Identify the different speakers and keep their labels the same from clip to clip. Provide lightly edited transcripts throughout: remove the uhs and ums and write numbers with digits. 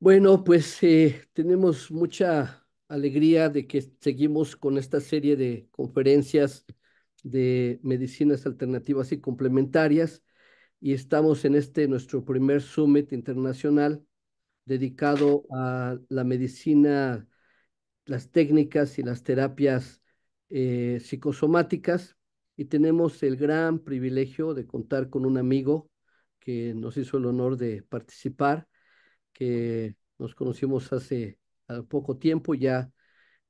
Speaker 1: Bueno, pues tenemos mucha alegría de que seguimos con esta serie de conferencias de medicinas alternativas y complementarias y estamos en este nuestro primer Summit internacional dedicado a la medicina, las técnicas y las terapias psicosomáticas y tenemos el gran privilegio de contar con un amigo que nos hizo el honor de participar, que nos conocimos hace poco tiempo, ya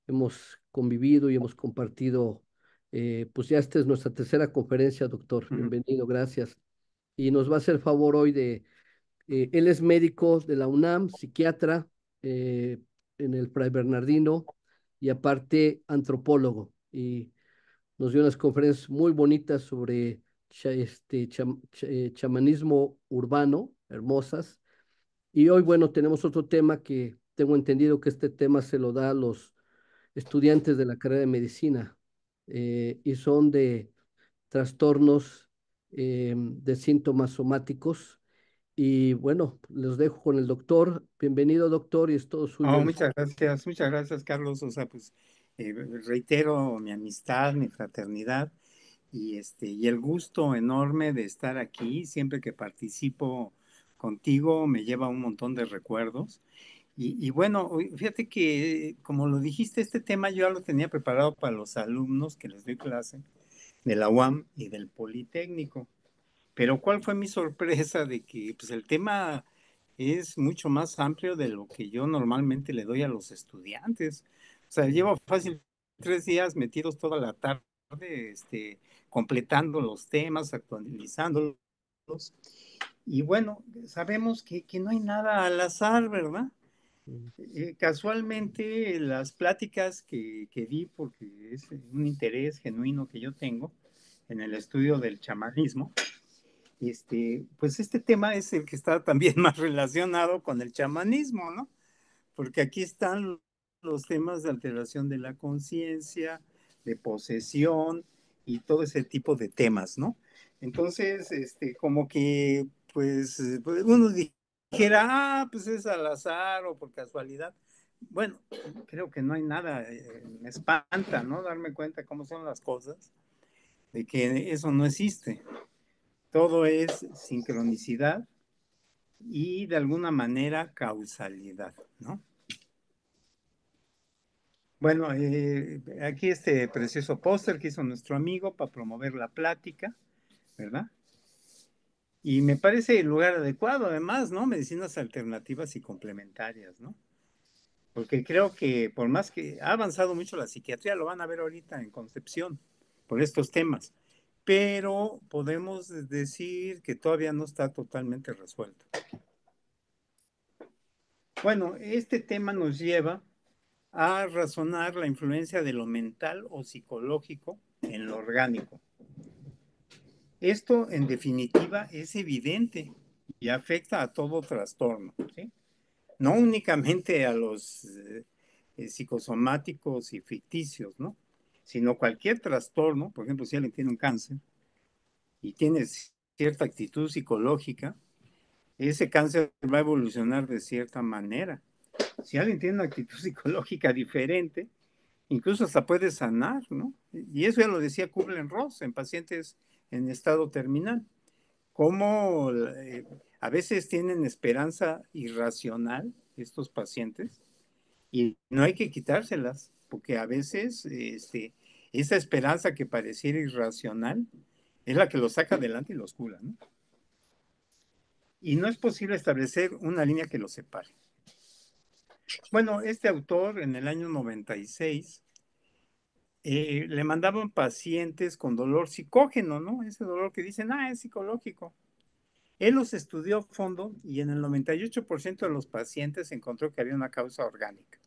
Speaker 1: hemos convivido y hemos compartido, pues ya esta es nuestra tercera conferencia, doctor.
Speaker 2: Ujú.
Speaker 1: Bienvenido, gracias. Y nos va a hacer favor hoy él es médico de la UNAM, psiquiatra eh, en el Fray Bernardino y aparte antropólogo. Y nos dio unas conferencias muy bonitas sobre chamanismo urbano, hermosas, y hoy, bueno, tenemos otro tema que tengo entendido que este tema se lo da a los estudiantes de la carrera de medicina y son de trastornos de síntomas somáticos. Y bueno, los dejo con el doctor. Bienvenido, doctor, y es todo suyo.
Speaker 2: Oh, muchas gracias, Carlos. O sea, pues reitero mi amistad, mi fraternidad y el gusto enorme de estar aquí. Siempre que participo contigo me lleva un montón de recuerdos. Y bueno, fíjate que como lo dijiste, este tema yo ya lo tenía preparado para los alumnos que les doy clase de la UAM y del Politécnico. Pero ¿cuál fue mi sorpresa de que pues, el tema es mucho más amplio de lo que yo normalmente le doy a los estudiantes? O sea, llevo fácil 3 días metidos toda la tarde, completando los temas, actualizándolos. Y bueno, sabemos que no hay nada al azar, ¿verdad? Casualmente las pláticas que di, porque es un interés genuino que yo tengo en el estudio del chamanismo, pues este tema es el que está también más relacionado con el chamanismo, ¿no? Porque aquí están los temas de alteración de la conciencia, de posesión y todo ese tipo de temas, ¿no? Entonces, como que, pues uno dijera, pues es al azar o por casualidad. Bueno, creo que no hay nada, me espanta, ¿no? Darme cuenta cómo son las cosas, de que eso no existe. Todo es sincronicidad y de alguna manera causalidad, ¿no? Bueno, aquí este precioso póster que hizo nuestro amigo para promover la plática, ¿verdad? Y me parece el lugar adecuado, además, ¿no? Medicinas alternativas y complementarias, ¿no? Porque creo que por más que ha avanzado mucho la psiquiatría, lo van a ver ahorita en Concepción, por estos temas, pero podemos decir que todavía no está totalmente resuelto. Bueno, este tema nos lleva a razonar la influencia de lo mental o psicológico en lo orgánico. Esto, en definitiva, es evidente y afecta a todo trastorno, ¿sí? No únicamente a los psicosomáticos y ficticios, ¿no? Sino cualquier trastorno, por ejemplo, si alguien tiene un cáncer y tiene cierta actitud psicológica, ese cáncer va a evolucionar de cierta manera. Si alguien tiene una actitud psicológica diferente, incluso hasta puede sanar, ¿no? Y eso ya lo decía Kubler-Ross en pacientes en estado terminal, cómo a veces tienen esperanza irracional estos pacientes y no hay que quitárselas, porque a veces esa esperanza que pareciera irracional es la que los saca adelante y los cura, ¿no? Y no es posible establecer una línea que los separe. Bueno, este autor en el año 96 le mandaban pacientes con dolor psicógeno, ¿no? Ese dolor que dicen, es psicológico. Él los estudió a fondo y en el 98% de los pacientes encontró que había una causa orgánica.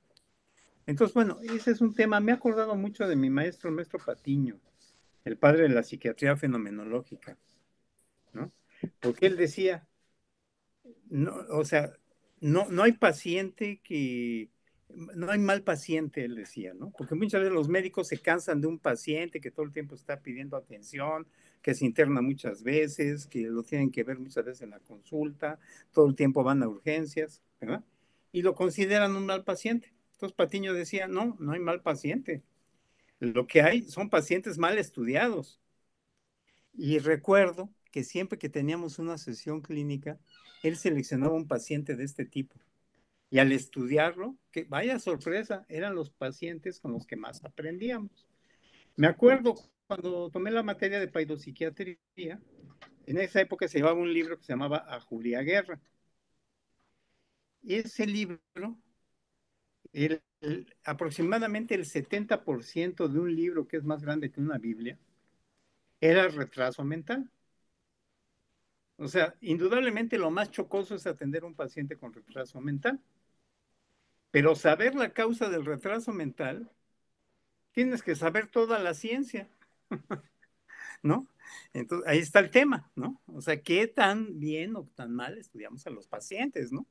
Speaker 2: Entonces, bueno, ese es un tema, me he acordado mucho de mi maestro, el maestro Patiño, el padre de la psiquiatría fenomenológica, ¿no? Porque él decía, no, o sea, no hay paciente que, no hay mal paciente, él decía, ¿no? Porque muchas veces los médicos se cansan de un paciente que todo el tiempo está pidiendo atención, que se interna muchas veces, que lo tienen que ver muchas veces en la consulta, todo el tiempo van a urgencias, ¿verdad? y lo consideran un mal paciente. Entonces Patiño decía, no, no hay mal paciente. Lo que hay son pacientes mal estudiados. Y recuerdo que siempre que teníamos una sesión clínica, él seleccionaba un paciente de este tipo. Y al estudiarlo, que vaya sorpresa, eran los pacientes con los que más aprendíamos. Me acuerdo cuando tomé la materia de paidopsiquiatría, en esa época se llevaba un libro que se llamaba A Julia Guerra. Ese libro, aproximadamente el 70% de un libro que es más grande que una Biblia, era retraso mental. O sea, indudablemente lo más chocoso es atender a un paciente con retraso mental. Pero saber la causa del retraso mental, tienes que saber toda la ciencia, ¿no? Entonces, ahí está el tema, ¿no? O sea, ¿qué tan bien o tan mal estudiamos a los pacientes, ¿no?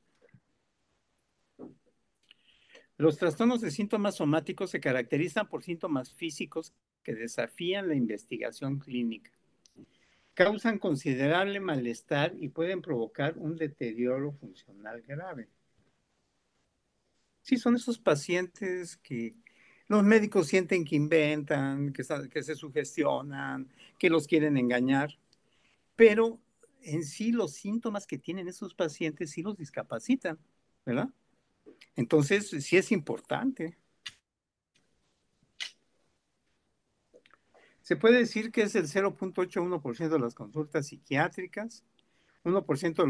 Speaker 2: Los trastornos de síntomas somáticos se caracterizan por síntomas físicos que desafían la investigación clínica. Causan considerable malestar y pueden provocar un deterioro funcional grave. Sí, son esos pacientes que los médicos sienten que inventan, que se sugestionan, que los quieren engañar, pero en sí los síntomas que tienen esos pacientes sí los discapacitan, ¿verdad? Entonces, sí es importante. Se puede decir que es el 0.81% de las consultas psiquiátricas, 1%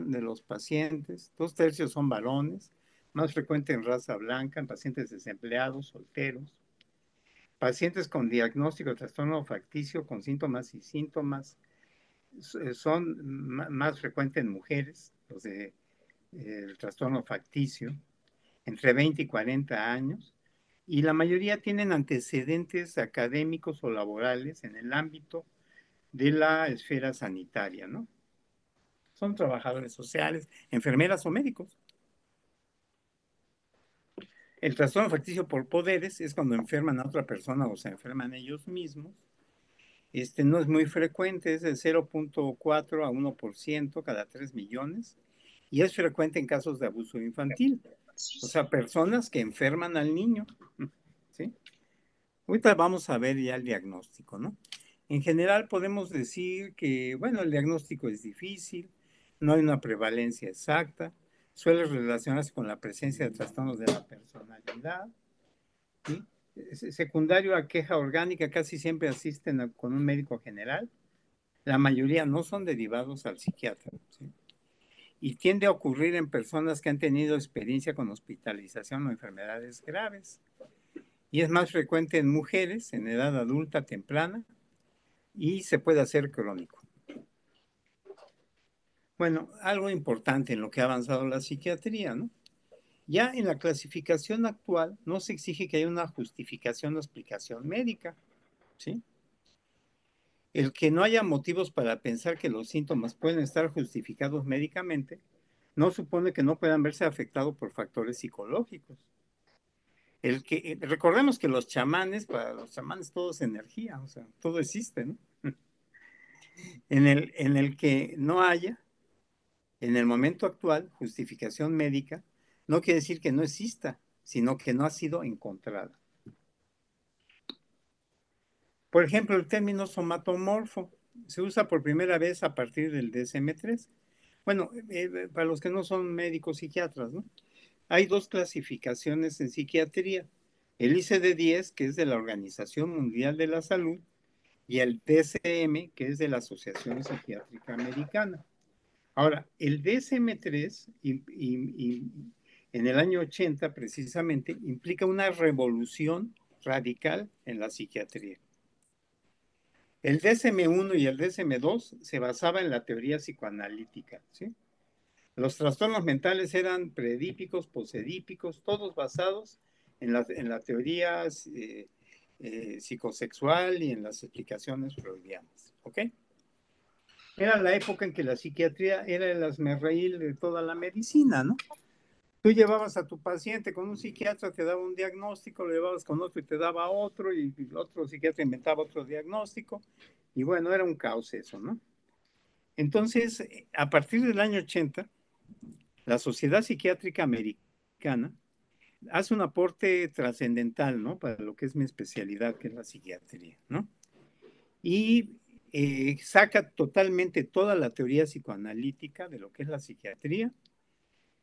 Speaker 2: de los pacientes, 2/3 son varones, más frecuente en raza blanca, en pacientes desempleados, solteros, pacientes con diagnóstico de trastorno facticio, con síntomas y síntomas, son más frecuentes en mujeres, los de el trastorno facticio, entre 20 y 40 años, y la mayoría tienen antecedentes académicos o laborales en el ámbito de la esfera sanitaria, ¿no? Son trabajadores sociales, enfermeras o médicos. El trastorno facticio por poderes es cuando enferman a otra persona o se enferman ellos mismos. No es muy frecuente, es de 0.4 a 1% cada 3 millones y es frecuente en casos de abuso infantil. O sea, personas que enferman al niño, ¿sí? Ahorita vamos a ver ya el diagnóstico, ¿no? En general podemos decir que, bueno, el diagnóstico es difícil, no hay una prevalencia exacta, suele relacionarse con la presencia de trastornos de la personalidad, ¿sí? Secundario a queja orgánica, casi siempre asisten con un médico general, la mayoría no son derivados al psiquiatra, ¿sí? Y tiende a ocurrir en personas que han tenido experiencia con hospitalización o enfermedades graves. Y es más frecuente en mujeres en edad adulta temprana y se puede hacer crónico. Bueno, algo importante en lo que ha avanzado la psiquiatría, ¿no? Ya en la clasificación actual no se exige que haya una justificación o explicación médica, ¿sí? El que no haya motivos para pensar que los síntomas pueden estar justificados médicamente no supone que no puedan verse afectados por factores psicológicos. Recordemos que para los chamanes todo es energía, o sea, todo existe, ¿no? En el que no haya, en el momento actual, justificación médica, no quiere decir que no exista, sino que no ha sido encontrada. Por ejemplo, el término somatomorfo se usa por primera vez a partir del DSM-3. Bueno, para los que no son médicos psiquiatras, ¿no? Hay dos clasificaciones en psiquiatría. El ICD-10, que es de la Organización Mundial de la Salud, y el DSM, que es de la Asociación Psiquiátrica Americana. Ahora, el DSM-3, en el año 80 precisamente, implica una revolución radical en la psiquiatría. El DSM-1 y el DSM-2 se basaba en la teoría psicoanalítica, ¿sí? Los trastornos mentales eran predípicos, posedípicos, todos basados en la teoría psicosexual y en las explicaciones freudianas, ¿ok? Era la época en que la psiquiatría era el hazmerreír de toda la medicina, ¿no? Tú llevabas a tu paciente con un psiquiatra, te daba un diagnóstico, lo llevabas con otro y te daba otro, y el otro psiquiatra inventaba otro diagnóstico, y bueno, era un caos eso, ¿no? Entonces, a partir del año 80, la Sociedad Psiquiátrica Americana Mexicana, hace un aporte trascendental, ¿no? Para lo que es mi especialidad, que es la psiquiatría, ¿no? Y saca totalmente toda la teoría psicoanalítica de lo que es la psiquiatría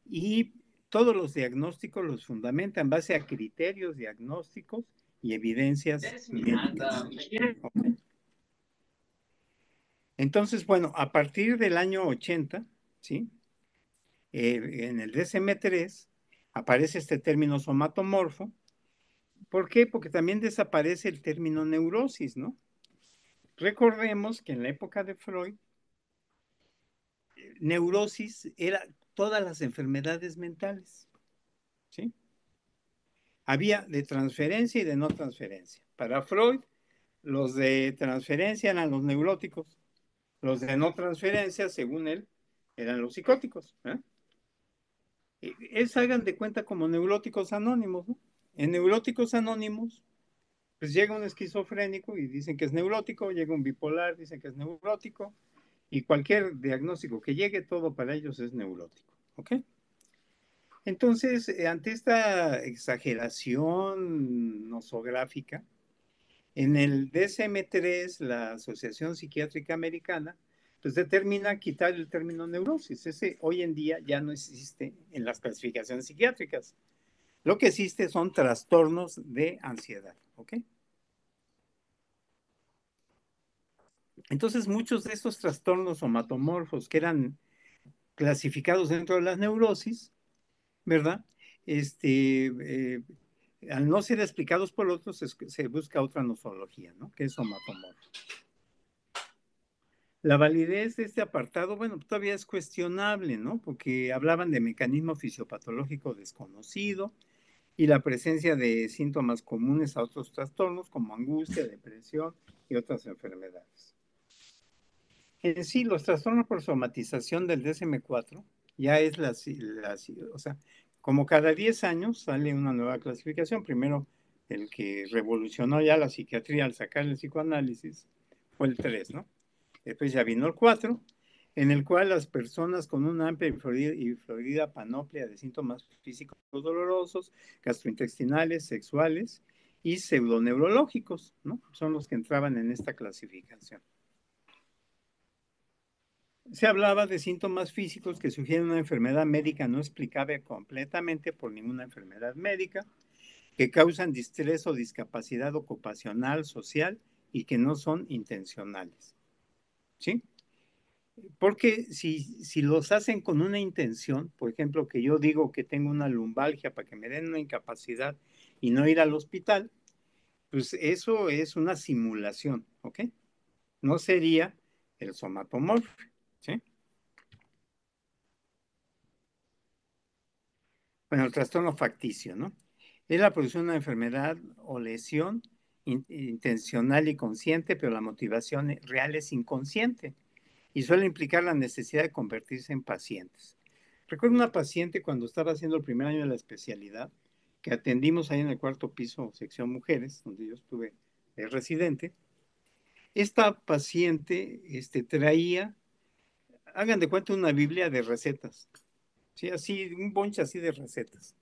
Speaker 2: y todos los diagnósticos los fundamenta en base a criterios diagnósticos y evidencias médicas. Okay. Entonces, bueno, a partir del año 80, ¿sí? En el DSM-3 aparece este término somatomorfo. ¿Por qué? Porque también desaparece el término neurosis, ¿no? Recordemos que en la época de Freud, neurosis era todas las enfermedades mentales, ¿sí? Había de transferencia y de no transferencia. Para Freud, los de transferencia eran los neuróticos, los de no transferencia, según él, eran los psicóticos. Hagan de cuenta como neuróticos anónimos, ¿no? En neuróticos anónimos, pues llega un esquizofrénico y dicen que es neurótico, llega un bipolar, dicen que es neurótico, y cualquier diagnóstico que llegue, todo para ellos es neurótico, ¿ok? Entonces, ante esta exageración nosográfica, en el DSM-3, la Asociación Psiquiátrica Americana, pues determina quitar el término neurosis. Ese hoy en día ya no existe en las clasificaciones psiquiátricas. Lo que existe son trastornos de ansiedad, ¿ok? Entonces, muchos de estos trastornos somatomorfos que eran clasificados dentro de las neurosis, ¿verdad? Al no ser explicados por otros, se busca otra nosología, ¿no? Que es somatomorfo. La validez de este apartado, bueno, todavía es cuestionable, ¿no? Porque hablaban de mecanismo fisiopatológico desconocido y la presencia de síntomas comunes a otros trastornos como angustia, depresión y otras enfermedades. En sí, los trastornos por somatización del DSM-4 ya es o sea, como cada 10 años sale una nueva clasificación. Primero, el que revolucionó ya la psiquiatría al sacar el psicoanálisis fue el 3, ¿no? Después ya vino el 4, en el cual las personas con una amplia y florida panoplia de síntomas físicos dolorosos, gastrointestinales, sexuales y pseudoneurológicos, ¿no? Son los que entraban en esta clasificación. Se hablaba de síntomas físicos que sugieren una enfermedad médica no explicable completamente por ninguna enfermedad médica, que causan distrés o discapacidad ocupacional, social y que no son intencionales. ¿Sí? Porque si los hacen con una intención, por ejemplo, que yo digo que tengo una lumbalgia para que me den una incapacidad y no ir al hospital, pues eso es una simulación, ¿ok? No sería el somatomorfo, ¿sí? Bueno, el trastorno facticio, ¿no? Es la producción de una enfermedad o lesión intencional y consciente, pero la motivación real es inconsciente y suele implicar la necesidad de convertirse en pacientes. Recuerdo una paciente cuando estaba haciendo el primer año de la especialidad, que atendimos ahí en el cuarto piso, sección mujeres, donde yo estuve de residente. Esta paciente traía, hagan de cuenta, una Biblia de recetas, ¿sí? Así, un bonche así de recetas.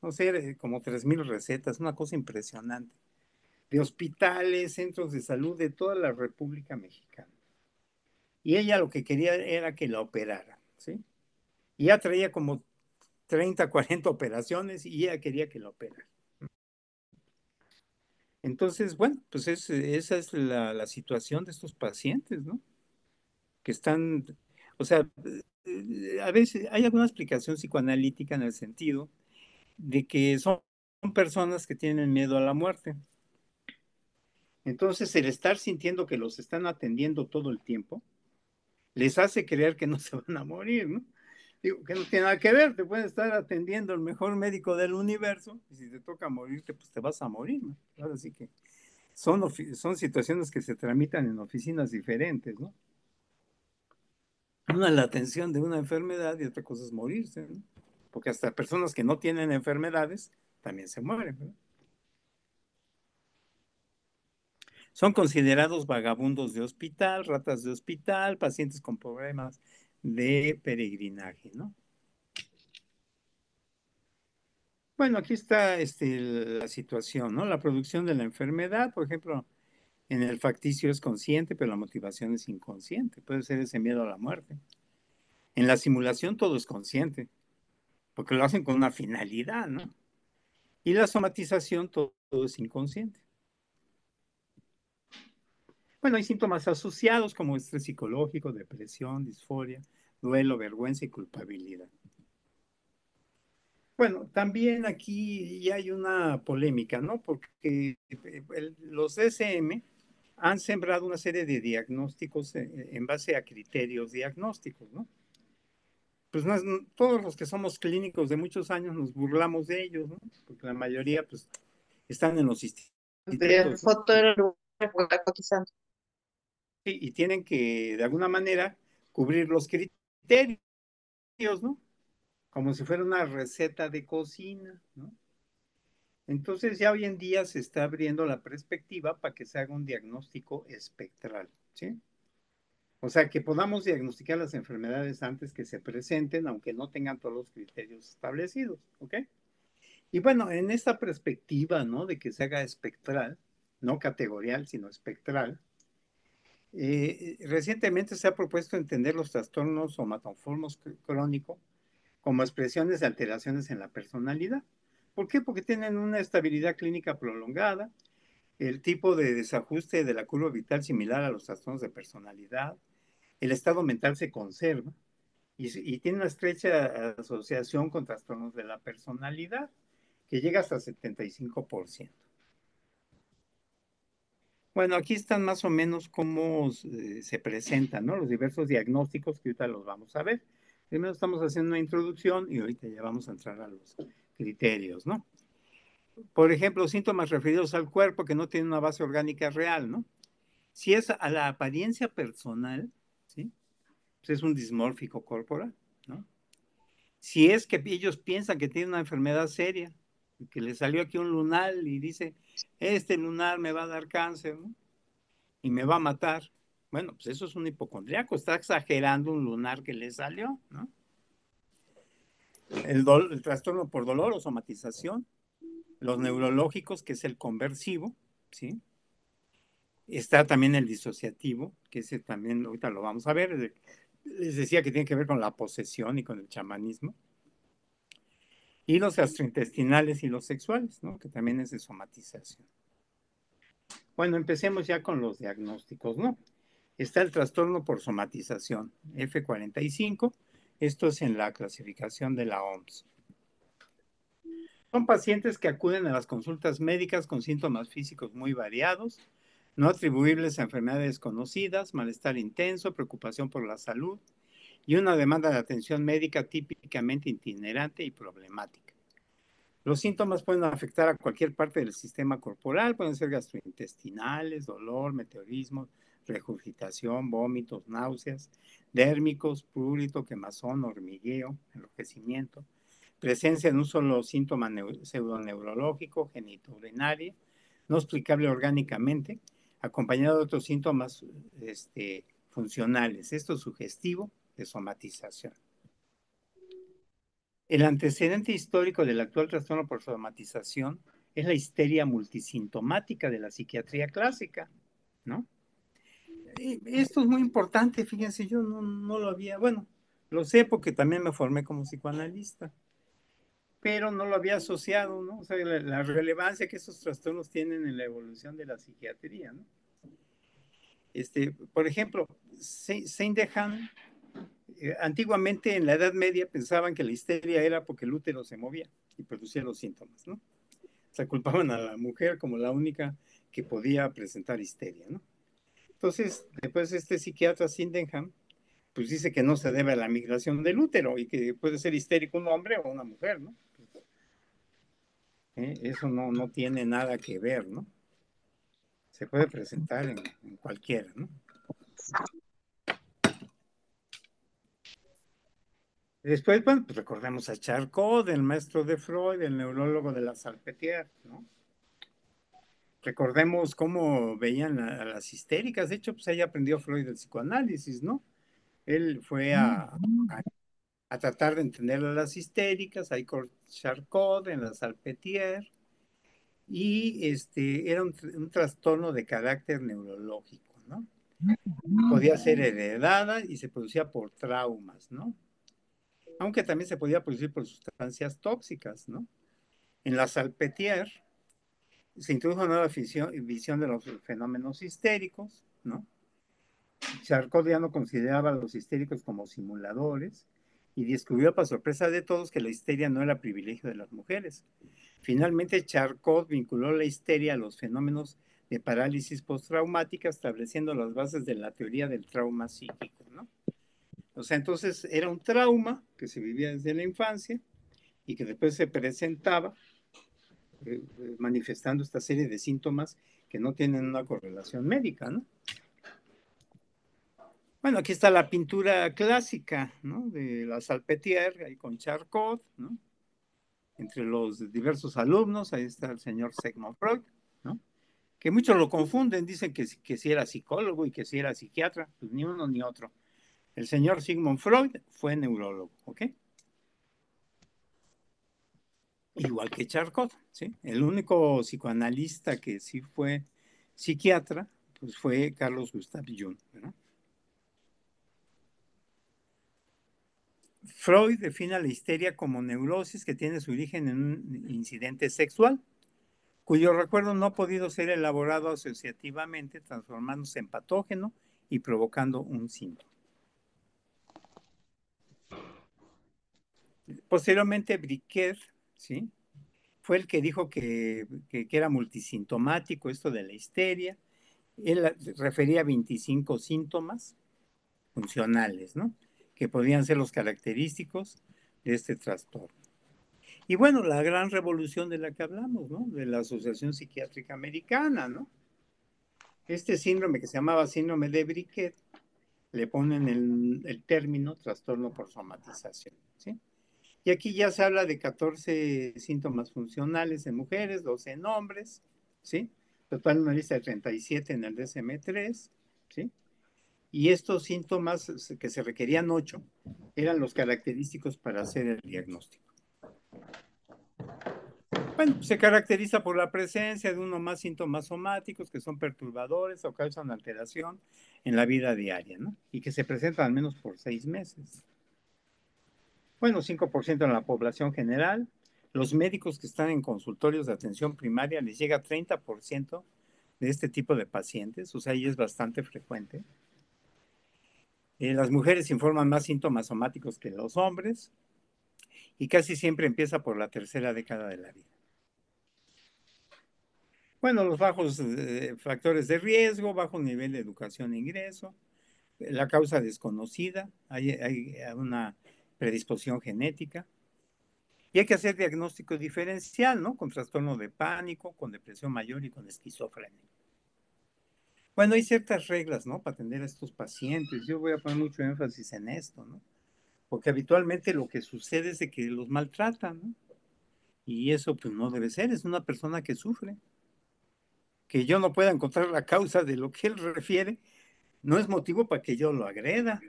Speaker 2: No sé, como 3,000 recetas, una cosa impresionante, de hospitales, centros de salud de toda la República Mexicana. Y ella lo que quería era que la operaran, ¿sí? Y ya traía como 30, 40 operaciones y ella quería que la operaran. Entonces, bueno, pues esa es la situación de estos pacientes, ¿no? Que están, o sea, a veces hay alguna explicación psicoanalítica en el sentido de que son personas que tienen miedo a la muerte. Entonces, el estar sintiendo que los están atendiendo todo el tiempo, les hace creer que no se van a morir, ¿no? Digo, que no tiene nada que ver, te pueden estar atendiendo el mejor médico del universo, y si te toca morirte, pues te vas a morir, ¿no? Ahora sí que son situaciones que se tramitan en oficinas diferentes, ¿no? Una es la atención de una enfermedad y otra cosa es morirse, ¿no? Porque hasta personas que no tienen enfermedades también se mueren, ¿no? Son considerados vagabundos de hospital, ratas de hospital, pacientes con problemas de peregrinaje, ¿no? Bueno, aquí está la situación, ¿no? La producción de la enfermedad, por ejemplo, en el facticio es consciente, pero la motivación es inconsciente. Puede ser ese miedo a la muerte. En la simulación todo es consciente, porque lo hacen con una finalidad, ¿no? Y la somatización todo es inconsciente. Bueno, hay síntomas asociados como estrés psicológico, depresión, disforia, duelo, vergüenza y culpabilidad. Bueno, también aquí ya hay una polémica, ¿no? Porque los DSM han sembrado una serie de diagnósticos en base a criterios diagnósticos, ¿no? Pues todos los que somos clínicos de muchos años nos burlamos de ellos, ¿no? Porque la mayoría pues están en los
Speaker 3: Ver
Speaker 2: institutos, ¿no?
Speaker 3: foto del lugar cotizando.
Speaker 2: Y tienen que de alguna manera cubrir los criterios, ¿no? Como si fuera una receta de cocina, ¿no? Entonces ya hoy en día se está abriendo la perspectiva para que se haga un diagnóstico espectral, ¿sí? O sea, que podamos diagnosticar las enfermedades antes que se presenten, aunque no tengan todos los criterios establecidos, ¿ok? Y bueno, en esta perspectiva, ¿no? De que se haga espectral, no categorial, sino espectral, recientemente se ha propuesto entender los trastornos somatoformos crónicos como expresiones de alteraciones en la personalidad. ¿Por qué? Porque tienen una estabilidad clínica prolongada, el tipo de desajuste de la curva vital similar a los trastornos de personalidad, el estado mental se conserva y tiene una estrecha asociación con trastornos de la personalidad que llega hasta 75%. Bueno, aquí están más o menos cómo se presentan, ¿no? Los diversos diagnósticos que ahorita los vamos a ver. Primero estamos haciendo una introducción y ahorita ya vamos a entrar a los criterios, ¿no? Por ejemplo, síntomas referidos al cuerpo que no tienen una base orgánica real, ¿no? Si es a la apariencia personal, ¿sí? Pues es un dismórfico corporal, ¿no? Si es que ellos piensan que tienen una enfermedad seria, que le salió aquí un lunar y dice, este lunar me va a dar cáncer, ¿no? Y me va a matar. Bueno, pues eso es un hipocondriaco, está exagerando un lunar que le salió, ¿no? El trastorno por dolor o somatización, los neurológicos, que es el conversivo, ¿sí? Está también el disociativo, que ese también ahorita lo vamos a ver. Les decía que tiene que ver con la posesión y con el chamanismo. Y los gastrointestinales y los sexuales, ¿no? Que también es de somatización. Bueno, empecemos ya con los diagnósticos, ¿no? Está el trastorno por somatización, F45. Esto es en la clasificación de la OMS. Son pacientes que acuden a las consultas médicas con síntomas físicos muy variados, no atribuibles a enfermedades conocidas, malestar intenso, preocupación por la salud y una demanda de atención médica típicamente itinerante y problemática. Los síntomas pueden afectar a cualquier parte del sistema corporal, pueden ser gastrointestinales, dolor, meteorismo, regurgitación, vómitos, náuseas, dérmicos, prurito, quemazón, hormigueo, enrojecimiento, presencia de un solo síntoma pseudoneurológico, genitourinario, no explicable orgánicamente, acompañado de otros síntomas funcionales. Esto es sugestivo de somatización. El antecedente histórico del actual trastorno por somatización es la histeria multisintomática de la psiquiatría clásica, ¿no? Y esto es muy importante, fíjense, yo no lo había, bueno, lo sé porque también me formé como psicoanalista, pero no lo había asociado, ¿no? O sea, la relevancia que esos trastornos tienen en la evolución de la psiquiatría, ¿no? Por ejemplo, Saint Dehan, antiguamente en la Edad Media pensaban que la histeria era porque el útero se movía y producía los síntomas, ¿no? O sea, culpaban a la mujer como la única que podía presentar histeria, ¿no? Entonces, después este psiquiatra Sydenham, pues dice que no se debe a la migración del útero y que puede ser histérico un hombre o una mujer, ¿no? Eso no tiene nada que ver, ¿no? Se puede presentar en cualquiera, ¿no? Después, bueno, pues recordemos a Charcot, el maestro de Freud, el neurólogo de la Salpêtrière, ¿no? Recordemos cómo veían a las histéricas. De hecho, pues ahí aprendió Freud el psicoanálisis, ¿no? Él fue a a tratar de entender a las histéricas, ahí con Charcot, en la Salpêtrière, y era un trastorno de carácter neurológico, ¿no? Podía ser heredada y se producía por traumas, ¿no? Aunque también se podía producir por sustancias tóxicas, ¿no? En la Salpêtrière se introdujo una nueva visión de los fenómenos histéricos, ¿no? Charcot ya no consideraba a los histéricos como simuladores y descubrió para sorpresa de todos que la histeria no era privilegio de las mujeres. Finalmente, Charcot vinculó la histeria a los fenómenos de parálisis postraumática, estableciendo las bases de la teoría del trauma psíquico, ¿no? O sea, entonces era un trauma que se vivía desde la infancia y que después se presentaba manifestando esta serie de síntomas que no tienen una correlación médica, ¿no? Bueno, aquí está la pintura clásica, ¿no? De la Salpêtrière, ahí con Charcot, ¿no? Entre los diversos alumnos, ahí está el señor Sigmund Freud, ¿no? Que muchos lo confunden, dicen que si era psicólogo y que si era psiquiatra, pues ni uno ni otro. El señor Sigmund Freud fue neurólogo, ¿ok? Igual que Charcot, ¿sí? El único psicoanalista que sí fue psiquiatra, pues fue Carlos Gustav Jung, ¿no? Freud define la histeria como neurosis que tiene su origen en un incidente sexual, cuyo recuerdo no ha podido ser elaborado asociativamente, transformándose en patógeno y provocando un síntoma. Posteriormente, Briquet, ¿sí? Fue el que dijo que era multisintomático esto de la histeria. Él refería a 25 síntomas funcionales, ¿no? Que podían ser los característicos de este trastorno. Y bueno, la gran revolución de la que hablamos, ¿no? De la Asociación Psiquiátrica Americana, ¿no? Este síndrome que se llamaba síndrome de Briquet, le ponen el término trastorno por somatización, ¿sí? Y aquí ya se habla de 14 síntomas funcionales en mujeres, 12 en hombres, ¿sí? Total una lista de 37 en el DSM-3, ¿sí? Y estos síntomas que se requerían 8 eran los característicos para hacer el diagnóstico. Bueno, se caracteriza por la presencia de uno o más síntomas somáticos que son perturbadores o causan alteración en la vida diaria, ¿no? Y que se presentan al menos por 6 meses. Bueno, 5% en la población general. Los médicos que están en consultorios de atención primaria les llega 30% de este tipo de pacientes, o sea, ahí es bastante frecuente. Las mujeres informan más síntomas somáticos que los hombres y casi siempre empieza por la tercera década de la vida. Bueno, los bajos factores de riesgo, bajo nivel de educación e ingreso, la causa desconocida, hay una predisposición genética. Y hay que hacer diagnóstico diferencial, ¿no? Con trastorno de pánico, con depresión mayor y con esquizofrenia. Bueno, hay ciertas reglas, ¿no? Para atender a estos pacientes. Yo voy a poner mucho énfasis en esto, ¿no? Porque habitualmente lo que sucede es de que los maltratan, ¿no? Y eso pues no debe ser, es una persona que sufre. Que yo no pueda encontrar la causa de lo que él refiere, no es motivo para que yo lo agreda,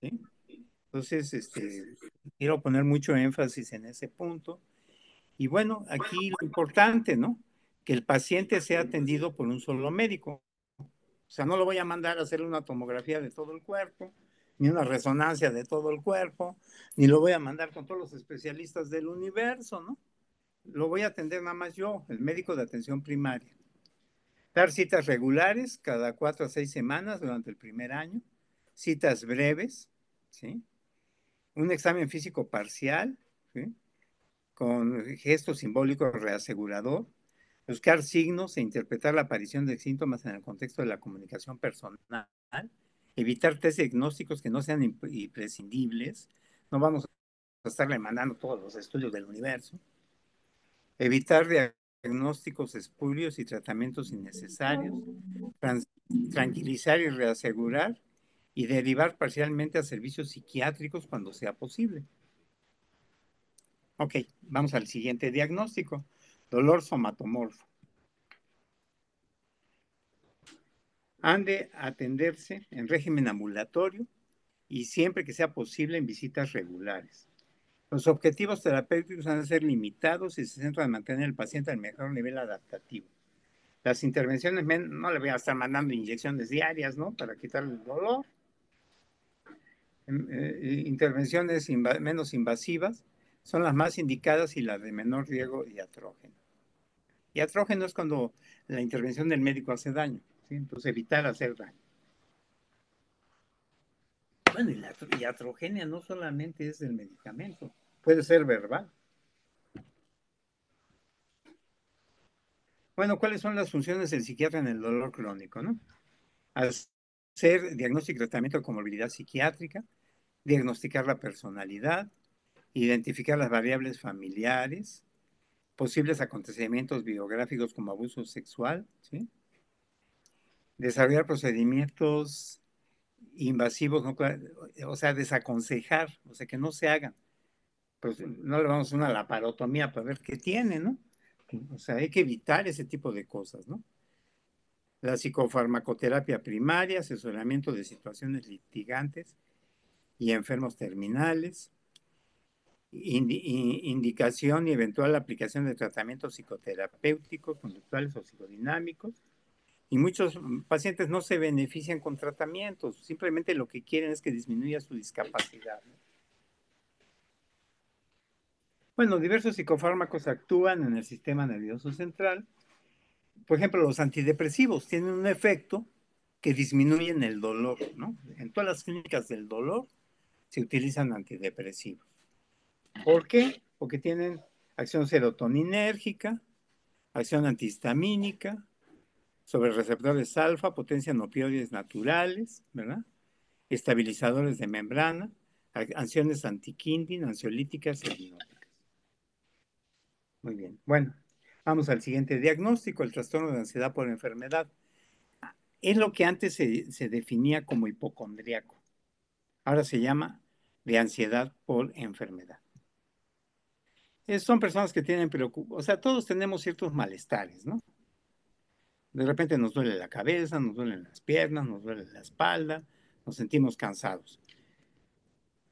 Speaker 2: ¿sí? Entonces, quiero poner mucho énfasis en ese punto. Y bueno, aquí lo importante, ¿no? Que el paciente sea atendido por un solo médico. O sea, no lo voy a mandar a hacer una tomografía de todo el cuerpo, ni una resonancia de todo el cuerpo, ni lo voy a mandar con todos los especialistas del universo, ¿no? Lo voy a atender nada más yo, el médico de atención primaria. Dar citas regulares cada 4 a 6 semanas durante el primer año, citas breves, ¿sí? Un examen físico parcial, ¿sí? Con gesto simbólico reasegurador, buscar signos e interpretar la aparición de síntomas en el contexto de la comunicación personal, evitar test diagnósticos que no sean imprescindibles, no vamos a estarle mandando todos los estudios del universo, evitar diagnósticos espurios y tratamientos innecesarios, tranquilizar y reasegurar y derivar parcialmente a servicios psiquiátricos cuando sea posible. Ok, vamos al siguiente diagnóstico, dolor somatomorfo. Han de atenderse en régimen ambulatorio y siempre que sea posible en visitas regulares. Los objetivos terapéuticos van a ser limitados y se centran en mantener al paciente al mejor nivel adaptativo. Las intervenciones, no le voy a estar mandando inyecciones diarias, ¿no? Para quitarle el dolor. Intervenciones menos invasivas son las más indicadas y las de menor riesgo diatrógeno. Diatrógeno es cuando la intervención del médico hace daño, ¿sí? Entonces evitar hacer daño. Bueno, y la iatrogenia no solamente es del medicamento, puede ser verbal. Bueno, ¿cuáles son las funciones del psiquiatra en el dolor crónico, no? Hacer diagnóstico y tratamiento de comorbilidad psiquiátrica, diagnosticar la personalidad, identificar las variables familiares, posibles acontecimientos biográficos como abuso sexual, ¿sí? Desarrollar procedimientos invasivos, ¿no? O sea, desaconsejar, o sea, que no se hagan. Pues no le vamos a una laparotomía para ver qué tiene, ¿no? O sea, hay que evitar ese tipo de cosas, ¿no? La psicofarmacoterapia primaria, asesoramiento de situaciones litigantes y enfermos terminales, indicación y eventual aplicación de tratamientos psicoterapéuticos, conductuales o psicodinámicos. Y muchos pacientes no se benefician con tratamientos, simplemente lo que quieren es que disminuya su discapacidad, ¿no? Bueno, diversos psicofármacos actúan en el sistema nervioso central. Por ejemplo, los antidepresivos tienen un efecto que disminuyen el dolor, ¿no? En todas las clínicas del dolor se utilizan antidepresivos. ¿Por qué? Porque tienen acción serotoninérgica, acción antihistamínica, sobre receptores alfa, potencian opioides naturales, ¿verdad? Estabilizadores de membrana, acciones antiquindin, ansiolíticas y hipnóticas. Muy bien. Bueno, vamos al siguiente diagnóstico, el trastorno de ansiedad por enfermedad. Es lo que antes se definía como hipocondríaco. Ahora se llama de ansiedad por enfermedad. Son personas que tienen preocupación, o sea, todos tenemos ciertos malestares, ¿no? De repente nos duele la cabeza, nos duelen las piernas, nos duele la espalda, nos sentimos cansados.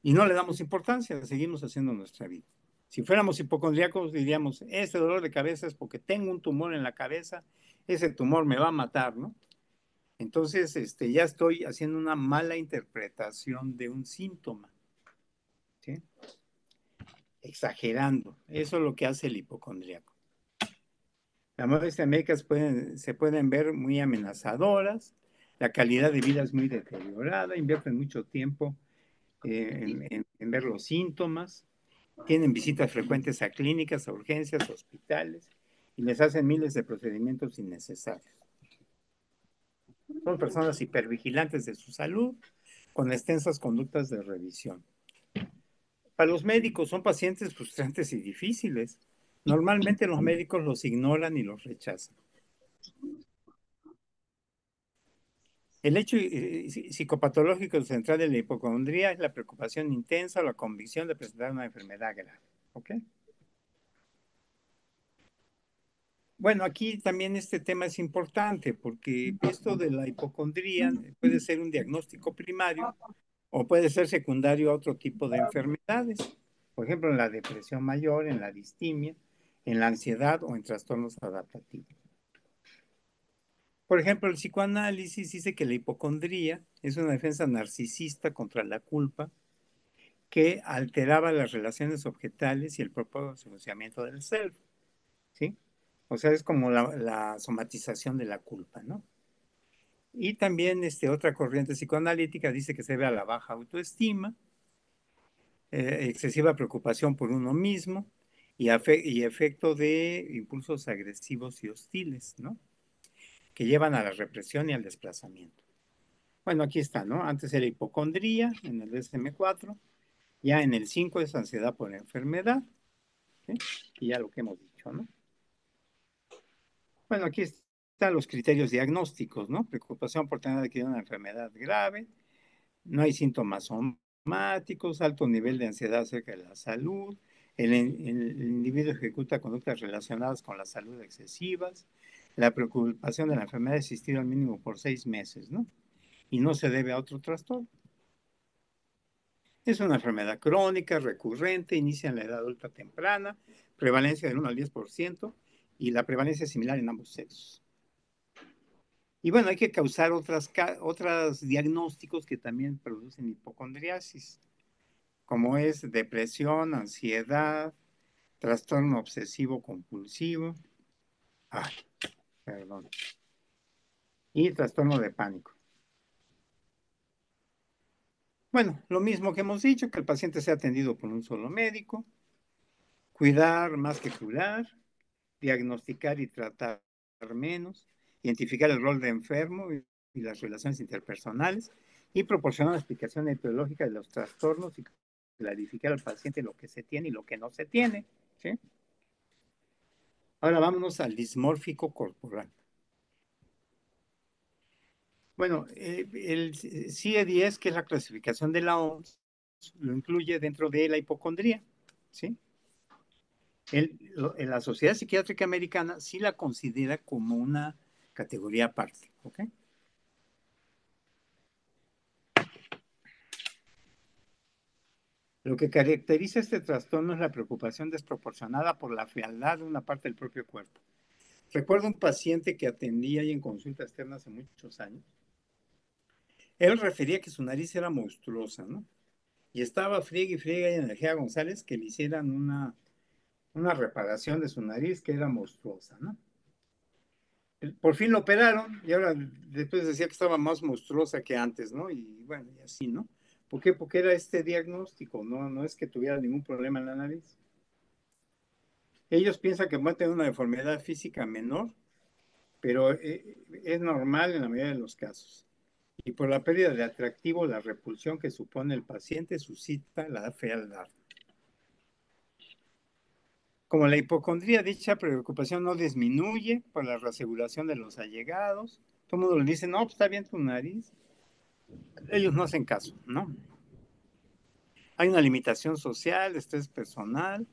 Speaker 2: Y no le damos importancia, seguimos haciendo nuestra vida. Si fuéramos hipocondríacos, diríamos, este dolor de cabeza es porque tengo un tumor en la cabeza, ese tumor me va a matar, ¿no? Entonces, ya estoy haciendo una mala interpretación de un síntoma, ¿sí? Exagerando. Eso es lo que hace el hipocondríaco. Las molestias médicas se pueden ver muy amenazadoras, la calidad de vida es muy deteriorada, invierten mucho tiempo en ver los síntomas, tienen visitas frecuentes a clínicas, a urgencias, a hospitales, y les hacen miles de procedimientos innecesarios. Son personas hipervigilantes de su salud, con extensas conductas de revisión. Para los médicos son pacientes frustrantes y difíciles. Normalmente los médicos los ignoran y los rechazan. El hecho psicopatológico central de la hipocondría es la preocupación intensa o la convicción de presentar una enfermedad grave. ¿Ok? Bueno, aquí también este tema es importante porque esto de la hipocondría puede ser un diagnóstico primario o puede ser secundario a otro tipo de enfermedades. Por ejemplo, en la depresión mayor, en la distimia, en la ansiedad o en trastornos adaptativos. Por ejemplo, el psicoanálisis dice que la hipocondría es una defensa narcisista contra la culpa que alteraba las relaciones objetales y el propio funcionamiento del self, ¿sí? O sea, es como la somatización de la culpa, ¿no? Y también otra corriente psicoanalítica dice que se debe a la baja autoestima, excesiva preocupación por uno mismo y efecto de impulsos agresivos y hostiles, ¿no? Que llevan a la represión y al desplazamiento. Bueno, aquí está, ¿no? Antes era hipocondría en el DSM-4, ya en el 5 es ansiedad por enfermedad, ¿sí? Y ya lo que hemos dicho, ¿no? Bueno, aquí están los criterios diagnósticos, ¿no? Preocupación por tener adquirido una enfermedad grave, no hay síntomas somáticos, alto nivel de ansiedad acerca de la salud, el individuo ejecuta conductas relacionadas con la salud excesivas, la preocupación de la enfermedad ha existido al mínimo por 6 meses, ¿no? Y no se debe a otro trastorno. Es una enfermedad crónica, recurrente, inicia en la edad adulta temprana, prevalencia del 1 al 10% y la prevalencia es similar en ambos sexos. Y bueno, hay que causar otros diagnósticos que también producen hipocondriasis, como es depresión, ansiedad, trastorno obsesivo compulsivo, perdón, y trastorno de pánico. Bueno, lo mismo que hemos dicho, que el paciente sea atendido por un solo médico, cuidar más que curar, diagnosticar y tratar menos, identificar el rol de enfermo y las relaciones interpersonales y proporcionar una explicación etiológica de los trastornos y clarificar al paciente lo que se tiene y lo que no se tiene. ¿Sí? Ahora vámonos al dismórfico corporal. Bueno, el CIE-10, que es la clasificación de la OMS, lo incluye dentro de la hipocondría. ¿Sí? La Sociedad Psiquiátrica Americana sí la considera como una categoría aparte. ¿Ok? Lo que caracteriza este trastorno es la preocupación desproporcionada por la fealdad de una parte del propio cuerpo. Recuerdo un paciente que atendía ahí en consulta externa hace muchos años. Él refería que su nariz era monstruosa, ¿no? Y estaba friegue y friegue en Energía González que le hicieran una reparación de su nariz que era monstruosa, ¿no? Por fin lo operaron y ahora después decía que estaba más monstruosa que antes, ¿no? Y bueno, y así, ¿no? ¿Por qué? Porque era este diagnóstico, no es que tuviera ningún problema en la nariz. Ellos piensan que pueden tener una deformidad física menor, pero es normal en la mayoría de los casos. Y por la pérdida de atractivo, la repulsión que supone el paciente suscita la fealdad. Como la hipocondría, dicha preocupación no disminuye por la reaseguración de los allegados. Todo el mundo le dice, no, pues está bien tu nariz. Ellos no hacen caso, ¿no? Hay una limitación social, estrés personal.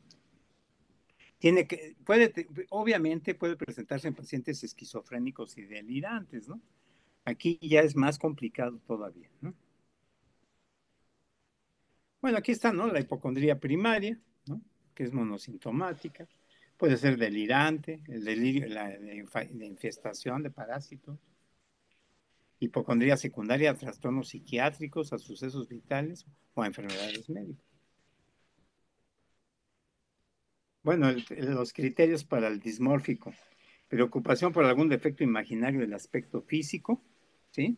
Speaker 2: Obviamente puede presentarse en pacientes esquizofrénicos y delirantes, ¿no? Aquí ya es más complicado todavía, ¿no? Bueno, aquí está, ¿no? La hipocondría primaria, ¿no? Que es monosintomática. Puede ser delirante, el delirio, la infestación de parásitos. Hipocondría secundaria a trastornos psiquiátricos, a sucesos vitales o a enfermedades médicas. Bueno, los criterios para el dismórfico. Preocupación por algún defecto imaginario del aspecto físico, ¿sí?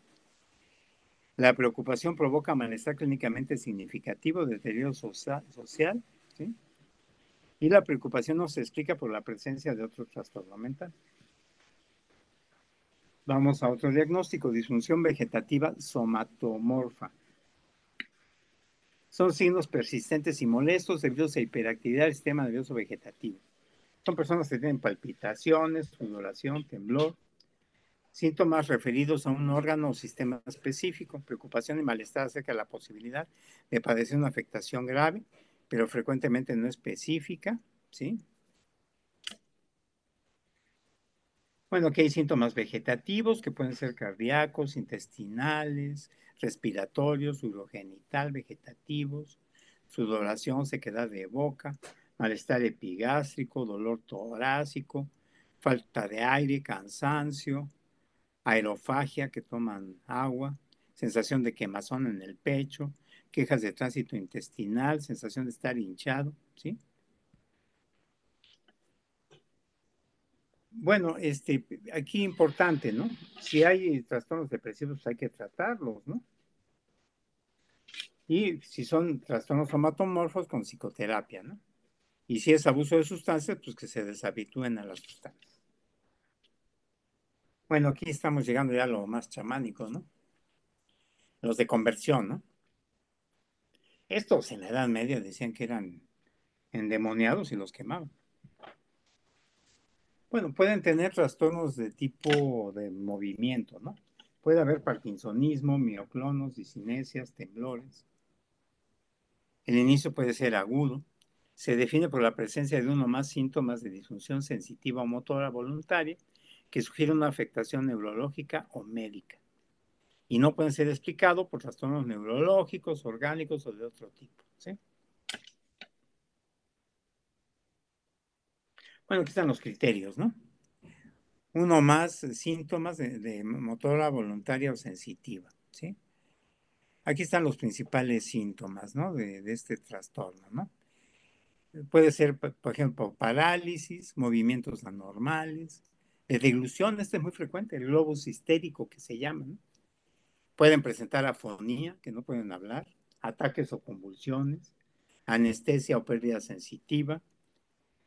Speaker 2: La preocupación provoca malestar clínicamente significativo, deterioro social, ¿sí? Y la preocupación no se explica por la presencia de otro trastorno mental. Vamos a otro diagnóstico, disfunción vegetativa somatomorfa. Son signos persistentes y molestos debido a hiperactividad del sistema nervioso vegetativo. Son personas que tienen palpitaciones, sudoración, temblor, síntomas referidos a un órgano o sistema específico, preocupación y malestar acerca de la posibilidad de padecer una afectación grave, pero frecuentemente no específica, ¿sí? Bueno, aquí hay síntomas vegetativos que pueden ser cardíacos, intestinales, respiratorios, urogenital, vegetativos, sudoración, sequedad de boca, malestar epigástrico, dolor torácico, falta de aire, cansancio, aerofagia, que toman agua, sensación de quemazón en el pecho, quejas de tránsito intestinal, sensación de estar hinchado, ¿sí? Bueno, aquí importante, ¿no? Si hay trastornos depresivos, pues hay que tratarlos, ¿no? Y si son trastornos somatomorfos, con psicoterapia, ¿no? Y si es abuso de sustancias, pues que se deshabitúen a las sustancias. Bueno, aquí estamos llegando ya a lo más chamánico, ¿no? Los de conversión, ¿no? Estos en la Edad Media decían que eran endemoniados y los quemaban. Bueno, pueden tener trastornos de tipo de movimiento, ¿no? Puede haber parkinsonismo, mioclonos, discinesias, temblores. El inicio puede ser agudo. Se define por la presencia de uno o más síntomas de disfunción sensitiva o motora voluntaria que sugieren una afectación neurológica o médica. y no pueden ser explicados por trastornos neurológicos, orgánicos o de otro tipo, ¿sí? Bueno, aquí están los criterios, ¿no? Uno más, síntomas de motora voluntaria o sensitiva, ¿sí? Aquí están los principales síntomas, ¿no? De este trastorno, ¿no? Puede ser, por ejemplo, parálisis, movimientos anormales, deglución, este es muy frecuente, el globus histérico que se llama, ¿no? Pueden presentar afonía, que no pueden hablar, ataques o convulsiones, anestesia o pérdida sensitiva,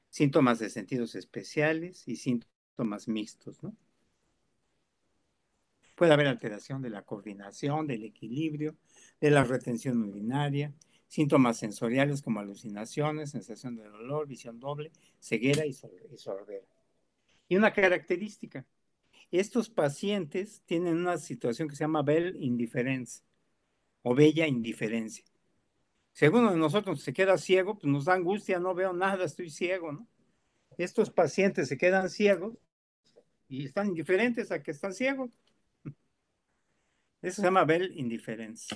Speaker 2: síntomas de sentidos especiales y síntomas mixtos, ¿no? Puede haber alteración de la coordinación, del equilibrio, de la retención urinaria, síntomas sensoriales como alucinaciones, sensación de dolor, visión doble, ceguera y sordera. Y una característica, estos pacientes tienen una situación que se llama Bell Indifference o bella indiferencia. Si alguno de nosotros se queda ciego, pues nos da angustia, no veo nada, estoy ciego, ¿no? Estos pacientes se quedan ciegos y están indiferentes a que están ciegos. Eso se llama Bell Indifference.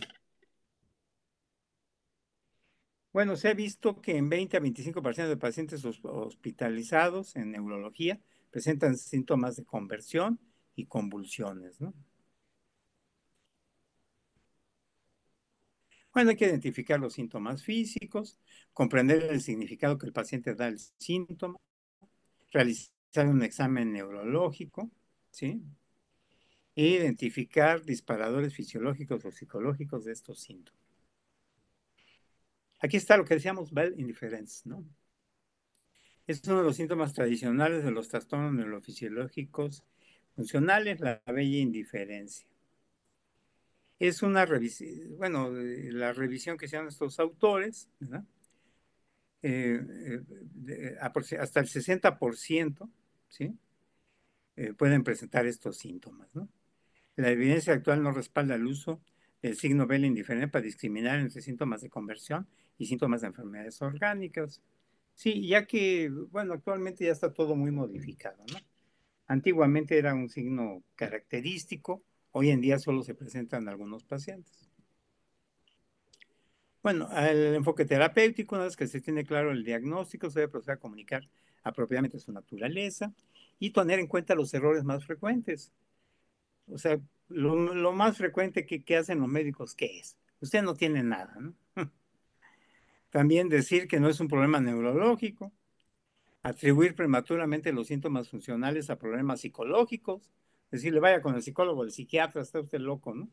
Speaker 2: Bueno, se ha visto que en 20 a 25% de pacientes hospitalizados en neurología presentan síntomas de conversión y convulsiones, ¿no? Bueno, hay que identificar los síntomas físicos, comprender el significado que el paciente da al síntoma, realizar un examen neurológico, ¿sí? E identificar disparadores fisiológicos o psicológicos de estos síntomas. Aquí está lo que decíamos Bell Indifference, ¿no? Es uno de los síntomas tradicionales de los trastornos neurofisiológicos funcionales, la bella indiferencia. Es una revisión, bueno, la revisión que hicieron estos autores, ¿verdad? Hasta el 60%, ¿sí? Pueden presentar estos síntomas, ¿no? La evidencia actual no respalda el uso del signo Bell indiferente para discriminar entre síntomas de conversión y síntomas de enfermedades orgánicas. Sí, ya que, bueno, actualmente ya está todo muy modificado, ¿no? Antiguamente era un signo característico, hoy en día solo se presenta en algunos pacientes. Bueno, el enfoque terapéutico, una vez que se tiene claro el diagnóstico, se debe proceder a comunicar apropiadamente su naturaleza y tener en cuenta los errores más frecuentes. O sea, lo más frecuente que hacen los médicos, ¿qué es? Usted no tiene nada, ¿no? También decir que no es un problema neurológico, atribuir prematuramente los síntomas funcionales a problemas psicológicos, decirle vaya con el psicólogo, el psiquiatra, está usted loco, ¿no?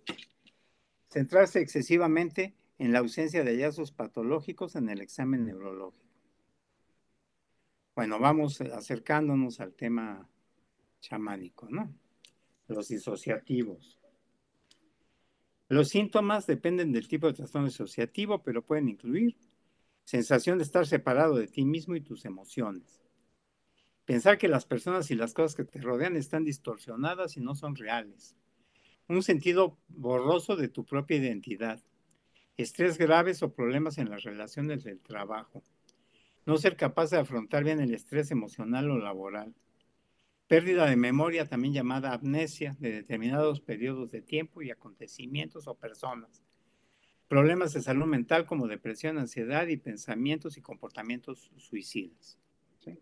Speaker 2: Centrarse excesivamente en la ausencia de hallazgos patológicos en el examen neurológico. Bueno, vamos acercándonos al tema chamánico, ¿no? Los disociativos. Los síntomas dependen del tipo de trastorno disociativo, pero pueden incluir sensación de estar separado de ti mismo y tus emociones. Pensar que las personas y las cosas que te rodean están distorsionadas y no son reales. Un sentido borroso de tu propia identidad. Estrés graves o problemas en las relaciones del trabajo. No ser capaz de afrontar bien el estrés emocional o laboral. Pérdida de memoria, también llamada amnesia, de determinados periodos de tiempo y acontecimientos o personas. Problemas de salud mental como depresión, ansiedad y pensamientos y comportamientos suicidas. ¿Sí?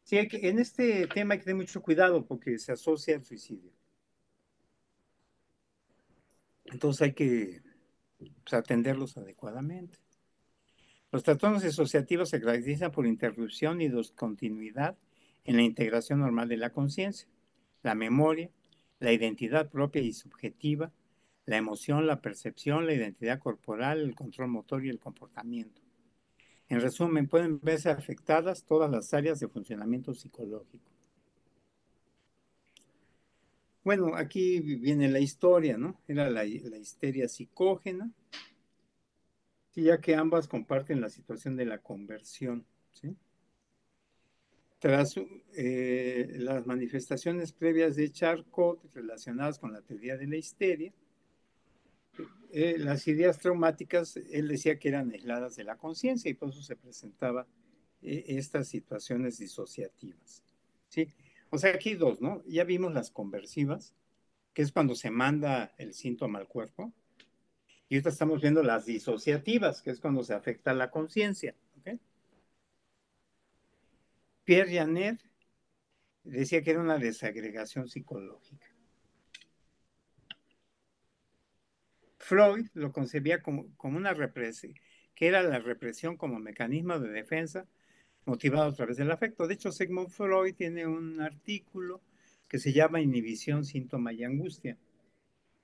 Speaker 2: Sí, en este tema hay que tener mucho cuidado porque se asocia al suicidio. Entonces hay que pues, atenderlos adecuadamente. Los trastornos disociativos se caracterizan por interrupción y discontinuidad en la integración normal de la conciencia, la memoria, la identidad propia y subjetiva, la emoción, la percepción, la identidad corporal, el control motor y el comportamiento. En resumen, pueden verse afectadas todas las áreas de funcionamiento psicológico. Bueno, aquí viene la historia, ¿no? Era la histeria psicógena, ya que ambas comparten la situación de la conversión, ¿sí? Tras las manifestaciones previas de Charcot relacionadas con la teoría de la histeria, las ideas traumáticas, él decía que eran aisladas de la conciencia y por eso se presentaba estas situaciones disociativas, ¿sí? O sea, aquí dos, ¿no? Ya vimos las conversivas, que es cuando se manda el síntoma al cuerpo. Y ahorita estamos viendo las disociativas, que es cuando se afecta la conciencia. ¿Okay? Pierre Janet decía que era una desagregación psicológica. Freud lo concebía como una represión, que era la represión como mecanismo de defensa motivado a través del afecto. De hecho, Sigmund Freud tiene un artículo que se llama Inhibición, Síntoma y Angustia.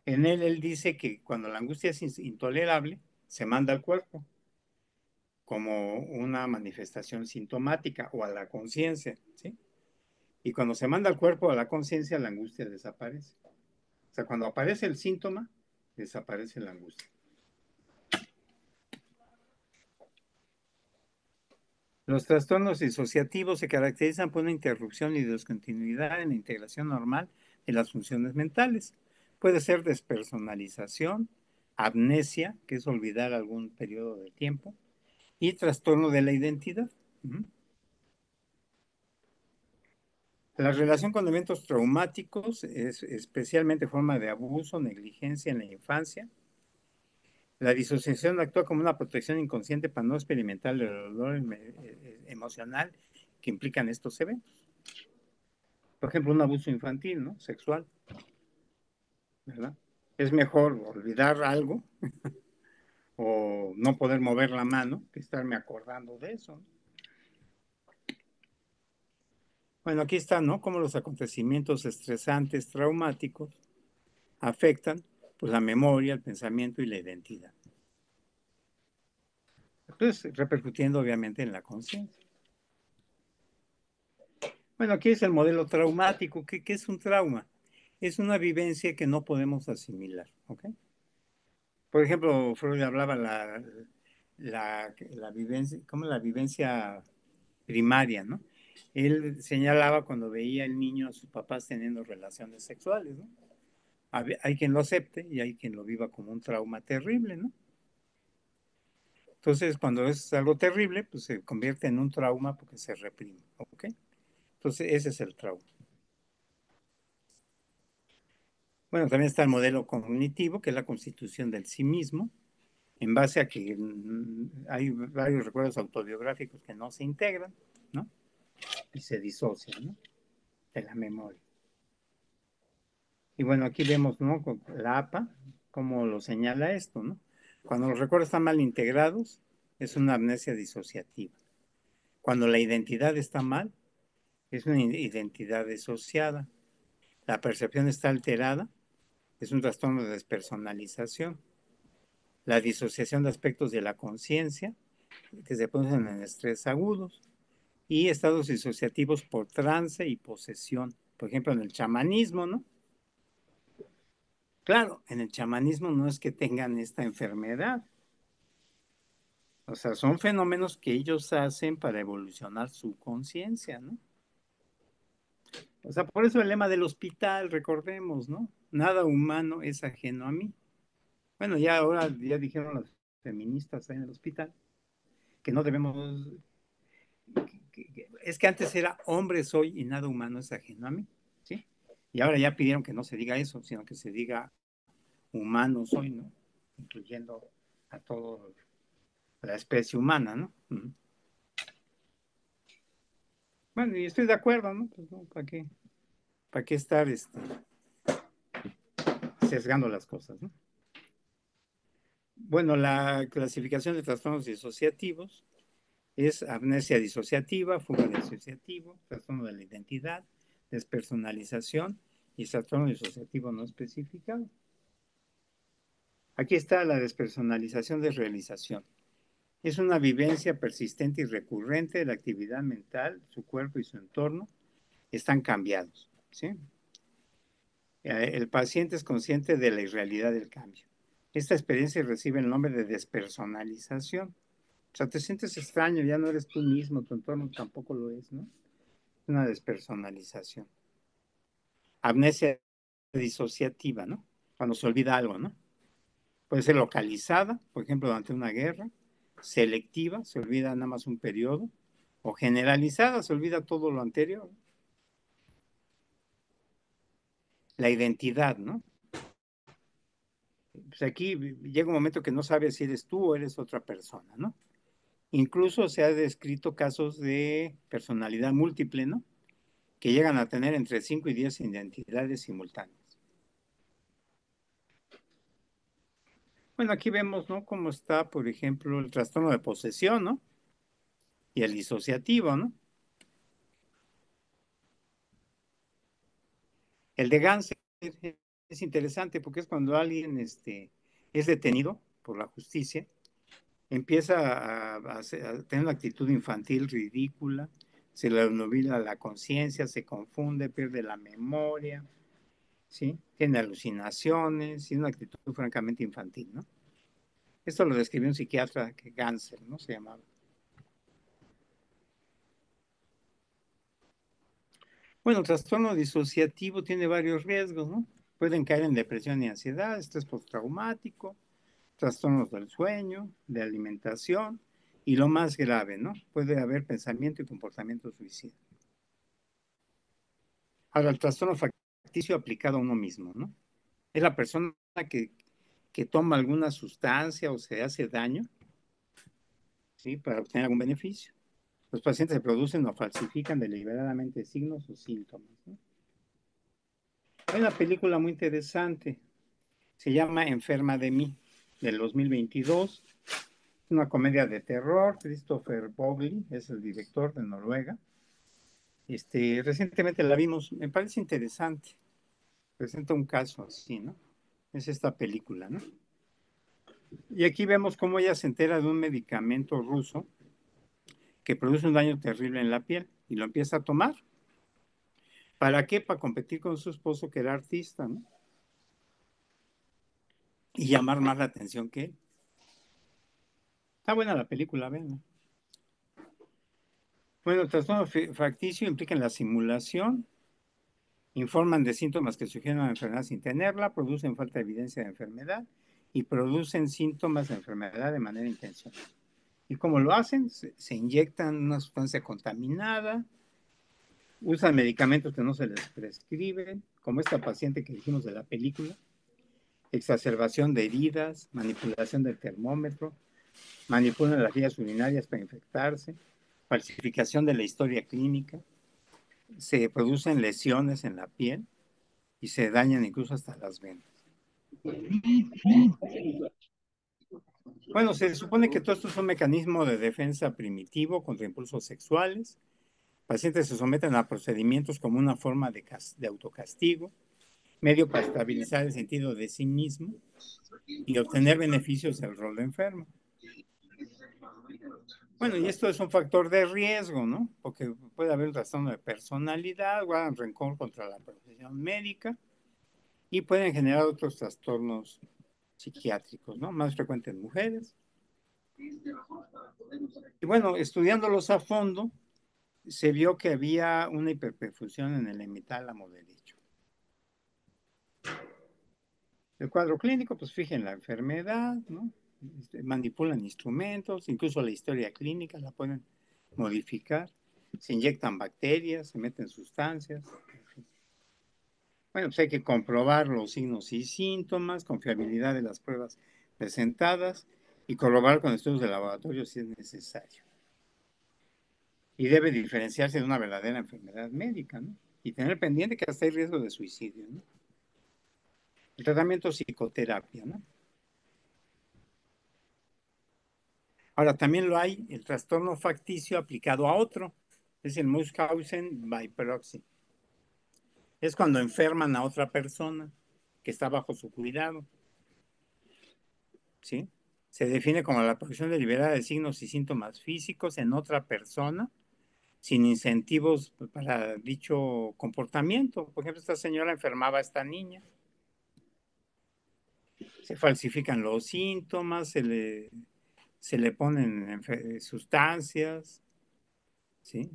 Speaker 2: En él dice que cuando la angustia es intolerable, se manda al cuerpo como una manifestación sintomática o a la conciencia, ¿sí? Y cuando se manda al cuerpo a la conciencia, la angustia desaparece. O sea, cuando aparece el síntoma, desaparece la angustia. Los trastornos disociativos se caracterizan por una interrupción y discontinuidad en la integración normal de las funciones mentales. Puede ser despersonalización, amnesia, que es olvidar algún periodo de tiempo, y trastorno de la identidad. La relación con eventos traumáticos es especialmente forma de abuso, negligencia en la infancia. La disociación actúa como una protección inconsciente para no experimentar el dolor emocional que implican estos eventos. Por ejemplo, un abuso infantil, ¿no? Sexual, ¿verdad? Es mejor olvidar algo o no poder mover la mano que estarme acordando de eso, ¿no? Bueno, aquí está, ¿no? Cómo los acontecimientos estresantes, traumáticos, afectan pues, la memoria, el pensamiento y la identidad. Entonces, repercutiendo obviamente en la conciencia. Bueno, aquí es el modelo traumático. ¿Qué es un trauma? Es una vivencia que no podemos asimilar, ¿ok? Por ejemplo, Freud hablaba la vivencia, como la vivencia primaria, ¿no? Él señalaba cuando veía el niño a sus papás teniendo relaciones sexuales, ¿no? Hay quien lo acepte y hay quien lo viva como un trauma terrible, ¿no? Entonces, cuando es algo terrible, pues se convierte en un trauma porque se reprime, ¿ok? Entonces, ese es el trauma. Bueno, también está el modelo cognitivo, que es la constitución del sí mismo, en base a que hay varios recuerdos autobiográficos que no se integran, ¿no? Y se disocian, ¿no? De la memoria. Y bueno, aquí vemos, ¿no? Con la APA, cómo lo señala esto, ¿no? Cuando los recuerdos están mal integrados, es una amnesia disociativa. Cuando la identidad está mal, es una identidad disociada. La percepción está alterada, es un trastorno de despersonalización. La disociación de aspectos de la conciencia, que se producen en estrés agudos, y estados disociativos por trance y posesión. Por ejemplo, en el chamanismo, ¿no? Claro, en el chamanismo no es que tengan esta enfermedad. O sea, son fenómenos que ellos hacen para evolucionar su conciencia, ¿no? O sea, por eso el lema del hospital, recordemos, ¿no? Nada humano es ajeno a mí. Bueno, ya ahora ya dijeron las feministas ahí en el hospital que no debemos... Es que antes era hombre soy y nada humano es ajeno a mí, ¿sí? Y ahora ya pidieron que no se diga eso, sino que se diga humano soy, ¿no? Incluyendo a toda la especie humana, ¿no? Bueno, y estoy de acuerdo, ¿no? Pues no, ¿para qué estar sesgando las cosas, ¿no? Bueno, la clasificación de trastornos disociativos es amnesia disociativa, fuga disociativo, trastorno de la identidad, despersonalización y trastorno disociativo no especificado. Aquí está la despersonalización de realización. Es una vivencia persistente y recurrente de la actividad mental, su cuerpo y su entorno están cambiados, ¿sí? El paciente es consciente de la irrealidad del cambio. Esta experiencia recibe el nombre de despersonalización. O sea, te sientes extraño, ya no eres tú mismo, tu entorno tampoco lo es, ¿no? Una despersonalización. Amnesia disociativa, ¿no? Cuando se olvida algo, ¿no? Puede ser localizada, por ejemplo, durante una guerra, selectiva, se olvida nada más un periodo, o generalizada, se olvida todo lo anterior. la identidad, ¿no? Pues aquí llega un momento que no sabes si eres tú o eres otra persona, ¿no? Incluso se ha descrito casos de personalidad múltiple, ¿no? Que llegan a tener entre 5 y 10 identidades simultáneas. Bueno, aquí vemos, ¿no? Cómo está, por ejemplo, el trastorno de posesión, ¿no? Y el disociativo, ¿no? El de Ganser es interesante porque es cuando alguien es detenido por la justicia, empieza a tener una actitud infantil ridícula, se le obnubila la conciencia, se confunde, pierde la memoria, ¿sí? Tiene alucinaciones y una actitud francamente infantil, ¿no? Esto lo describió un psiquiatra, que Ganser, ¿no? Se llamaba. Bueno, el trastorno disociativo tiene varios riesgos, ¿no? Pueden caer en depresión y ansiedad, estrés postraumático, trastornos del sueño, de alimentación y lo más grave, ¿no? Puede haber pensamiento y comportamiento suicida. Ahora, el trastorno facticio aplicado a uno mismo, ¿no? Es la persona que toma alguna sustancia o se hace daño, ¿sí? Para obtener algún beneficio. Los pacientes se producen o falsifican deliberadamente signos o síntomas, ¿no? Hay una película muy interesante, se llama Enferma de mí, del 2022. Es una comedia de terror. Christopher Bogli es el director de Noruega. Recientemente la vimos, me parece interesante. Presenta un caso así, ¿no? Es esta película, ¿no? Y aquí vemos cómo ella se entera de un medicamento ruso que produce un daño terrible en la piel y lo empieza a tomar. ¿Para qué? Para competir con su esposo que era artista, ¿no? Y llamar más la atención que él. Está buena la película, ven. Bueno, el trastorno facticio implica en la simulación, informan de síntomas que sugieren una enfermedad sin tenerla, producen falta de evidencia de enfermedad y producen síntomas de enfermedad de manera intencional. ¿Y cómo lo hacen? Se inyectan una sustancia contaminada, usan medicamentos que no se les prescriben, como esta paciente que dijimos de la película, exacerbación de heridas, manipulación del termómetro, manipulan las vías urinarias para infectarse, falsificación de la historia clínica, se producen lesiones en la piel y se dañan incluso hasta las venas. Bueno, se supone que todo esto es un mecanismo de defensa primitivo contra impulsos sexuales. Pacientes se someten a procedimientos como una forma de autocastigo, medio para estabilizar el sentido de sí mismo y obtener beneficios del rol de enfermo. Bueno, y esto es un factor de riesgo, ¿no? Porque puede haber un trastorno de personalidad, guardan rencor contra la profesión médica y pueden generar otros trastornos psiquiátricos, ¿no? Más frecuentes en mujeres. Y bueno, estudiándolos a fondo, se vio que había una hiperperfusión en el hemitálamo derecho. El cuadro clínico, pues fijen la enfermedad, ¿no? Manipulan instrumentos, incluso la historia clínica la pueden modificar, se inyectan bacterias, se meten sustancias. Bueno, pues hay que comprobar los signos y síntomas, confiabilidad de las pruebas presentadas y corroborar con estudios de laboratorio si es necesario. Y debe diferenciarse de una verdadera enfermedad médica, ¿no? Y tener pendiente que hasta hay riesgo de suicidio, ¿no? El tratamiento psicoterapia, ¿no? Ahora, también lo hay el trastorno facticio aplicado a otro, es el Munchausen by proxy. Es cuando enferman a otra persona que está bajo su cuidado, ¿sí? Se define como la producción deliberada de signos y síntomas físicos en otra persona sin incentivos para dicho comportamiento. Por ejemplo, esta señora enfermaba a esta niña. Se falsifican los síntomas, se le ponen sustancias, ¿sí?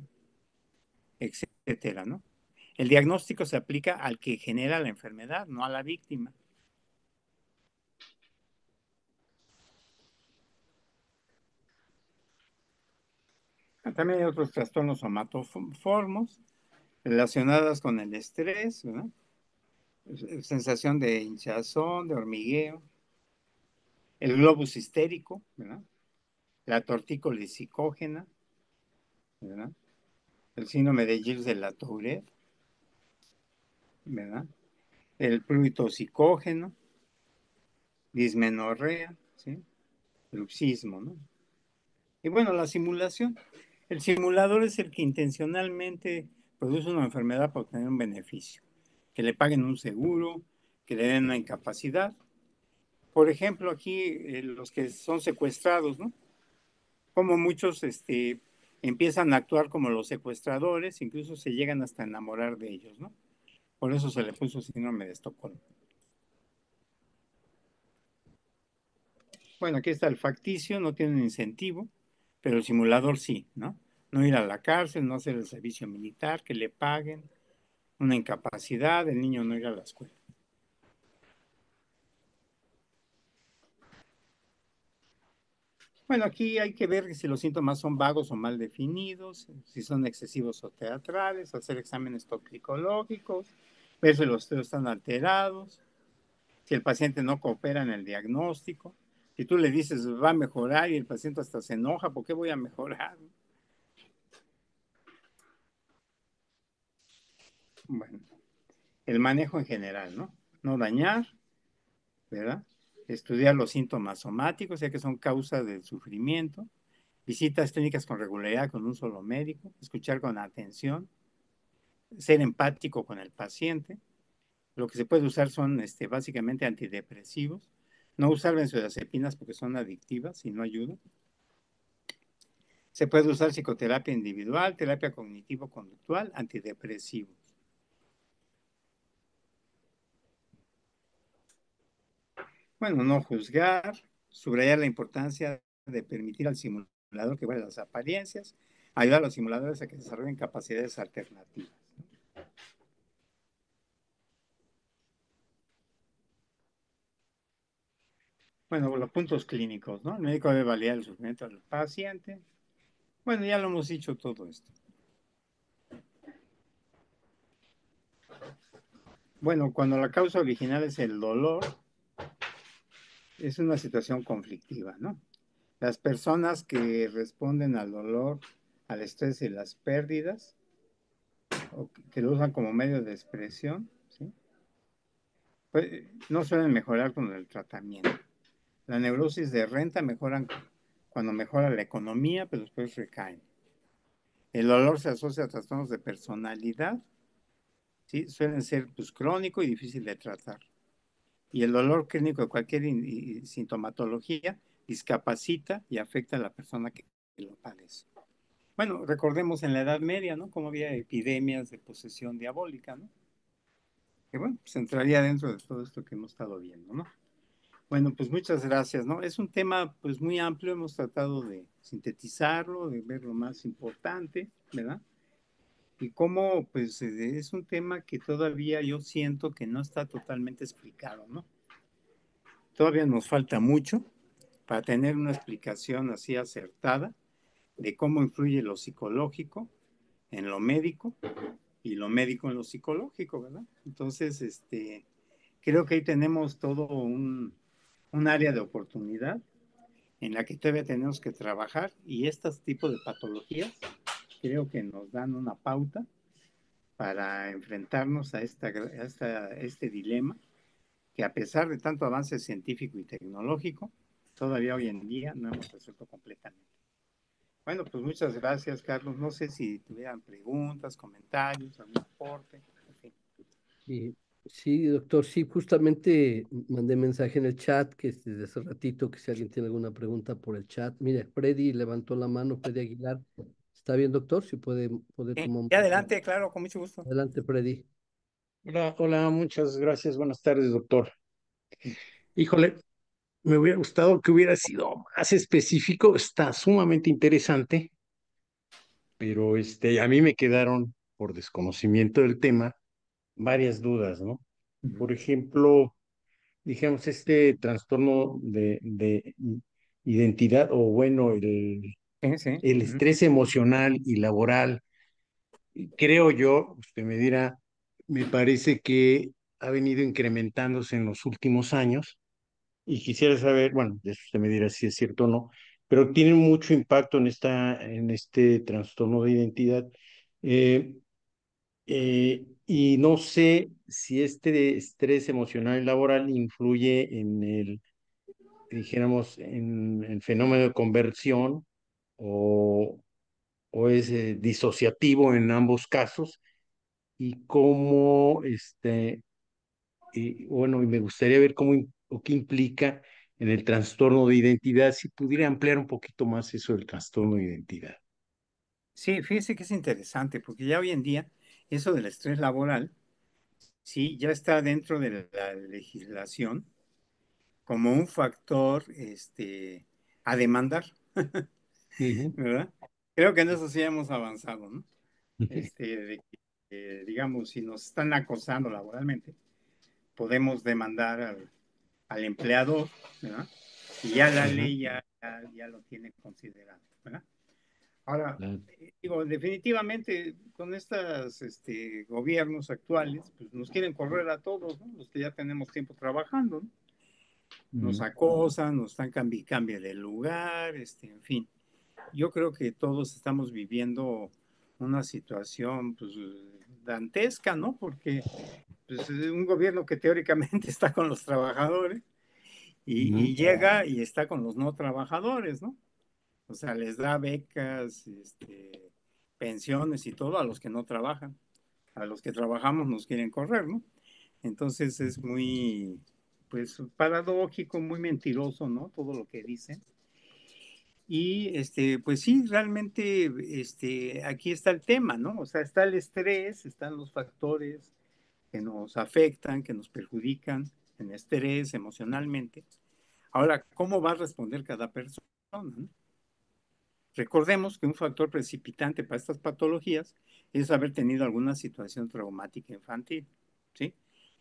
Speaker 2: Etcétera, ¿no? El diagnóstico se aplica al que genera la enfermedad, no a la víctima. También hay otros trastornos somatoformos relacionados con el estrés, ¿verdad? sensación de hinchazón, de hormigueo, el globus histérico, ¿verdad? La tortícolis psicógena, ¿verdad? El síndrome de Gilles de la Tourette, ¿verdad? El prurito psicógeno, dismenorrea, ¿sí? Bruxismo, ¿no? Y bueno, la simulación. El simulador es el que intencionalmente produce una enfermedad para obtener un beneficio, que le paguen un seguro, que le den una incapacidad. Por ejemplo, aquí los que son secuestrados, ¿no? Como muchos empiezan a actuar como los secuestradores, incluso se llegan hasta a enamorar de ellos, ¿no? Por eso se le puso síndrome de Estocolmo. Bueno, aquí está el facticio, no tiene un incentivo, pero el simulador sí, ¿no? No ir a la cárcel, no hacer el servicio militar, que le paguen, una incapacidad, el niño no ir a la escuela. Bueno, aquí hay que ver si los síntomas son vagos o mal definidos, si son excesivos o teatrales, hacer exámenes toxicológicos, ver si los estudios están alterados, si el paciente no coopera en el diagnóstico. Si tú le dices va a mejorar y el paciente hasta se enoja, ¿por qué voy a mejorar? Bueno, el manejo en general, ¿no? No dañar, ¿verdad? Estudiar los síntomas somáticos, ya que son causa del sufrimiento. Visitas técnicas con regularidad con un solo médico. Escuchar con atención. Ser empático con el paciente. Lo que se puede usar son básicamente antidepresivos. No usar benzodiazepinas porque son adictivas y no ayudan. Se puede usar psicoterapia individual, terapia cognitivo-conductual, antidepresivos. Bueno, no juzgar, subrayar la importancia de permitir al simulador que vea las apariencias, ayudar a los simuladores a que desarrollen capacidades alternativas. Bueno, los puntos clínicos, ¿no? El médico debe validar el sufrimiento del paciente. Bueno, ya lo hemos dicho todo esto. Bueno, cuando la causa original es el dolor, es una situación conflictiva, ¿no? Las personas que responden al dolor, al estrés y las pérdidas, o que lo usan como medio de expresión, ¿sí? Pues, no suelen mejorar con el tratamiento. La neurosis de renta mejoran cuando mejora la economía, pero después recaen. El dolor se asocia a trastornos de personalidad, ¿sí? Suelen ser pues, crónico y difícil de tratar. Y el dolor clínico de cualquier sintomatología discapacita y afecta a la persona que lo padece. Bueno, recordemos en la Edad Media, ¿no? Cómo había epidemias de posesión diabólica, ¿no? Que bueno, pues entraría dentro de todo esto que hemos estado viendo, ¿no? Bueno, pues muchas gracias, ¿no? Es un tema pues muy amplio, hemos tratado de sintetizarlo, de ver lo más importante, ¿verdad? Y cómo pues es un tema que todavía yo siento que no está totalmente explicado, ¿no? Todavía nos falta mucho para tener una explicación así acertada de cómo influye lo psicológico en lo médico y lo médico en lo psicológico, ¿verdad? Entonces, creo que ahí tenemos todo un área de oportunidad en la que todavía tenemos que trabajar y estos tipos de patologías creo que nos dan una pauta para enfrentarnos a este dilema que a pesar de tanto avance científico y tecnológico, todavía hoy en día no hemos resuelto completamente. Bueno, pues muchas gracias, Carlos. No sé si tuvieran preguntas, comentarios, algún aporte. En fin.
Speaker 1: Y, sí, doctor, sí, justamente mandé mensaje en el chat que desde hace ratito, que si alguien tiene alguna pregunta por el chat. Mire, Freddy levantó la mano, Freddy Aguilar. ¿Está bien, doctor? Si puede tomar un
Speaker 2: Y
Speaker 1: poco.
Speaker 2: adelante, claro, con mucho gusto.
Speaker 1: Adelante, Freddy.
Speaker 4: Hola, hola, muchas gracias. Buenas tardes, doctor. Híjole, me hubiera gustado que hubiera sido más específico. Está sumamente interesante, pero a mí me quedaron, por desconocimiento del tema, varias dudas, ¿no? Por ejemplo, digamos, este trastorno de identidad, o bueno,
Speaker 2: Sí, sí.
Speaker 4: el estrés emocional y laboral, creo yo, usted me dirá, me parece que ha venido incrementándose en los últimos años y quisiera saber, bueno, eso usted me dirá si es cierto o no, pero tiene mucho impacto en este trastorno de identidad. Eh, y no sé si este estrés emocional y laboral influye en dijéramos, en el fenómeno de conversión o, o es disociativo en ambos casos y cómo, y, bueno, y me gustaría ver o qué implica en el trastorno de identidad, si pudiera ampliar un poquito más eso del trastorno de identidad.
Speaker 2: Sí, fíjese que es interesante, porque ya hoy en día eso del estrés laboral, sí, ya está dentro de la legislación como un factor a demandar,
Speaker 4: Ujú,
Speaker 2: ¿verdad? Creo que en eso sí hemos avanzado, ¿no? De que, digamos, si nos están acosando laboralmente, podemos demandar al empleador, ¿verdad? Y ya la
Speaker 4: ujú,
Speaker 2: ley ya lo tiene considerado, ¿verdad? Ahora,
Speaker 4: claro,
Speaker 2: digo, definitivamente con estos gobiernos actuales, pues nos quieren correr a todos, ¿no? Los que ya tenemos tiempo trabajando, ¿no? Nos
Speaker 4: ujú,
Speaker 2: acosan, nos están cambie de lugar, en fin. Yo creo que todos estamos viviendo una situación, pues, dantesca, ¿no? Porque pues, es un gobierno que teóricamente está con los trabajadores
Speaker 4: ujú,
Speaker 2: y llega y está con los no trabajadores, ¿no? O sea, les da becas, pensiones y todo a los que no trabajan. A los que trabajamos nos quieren correr, ¿no? Entonces es muy, pues, paradójico, muy mentiroso, ¿no? Todo lo que dicen. Y pues sí, realmente aquí está el tema, ¿no? O sea, está el estrés, están los factores que nos afectan, que nos perjudican en estrés emocionalmente. Ahora, ¿cómo va a responder cada persona? ¿No? Recordemos que un factor precipitante para estas patologías es haber tenido alguna situación traumática infantil, ¿sí?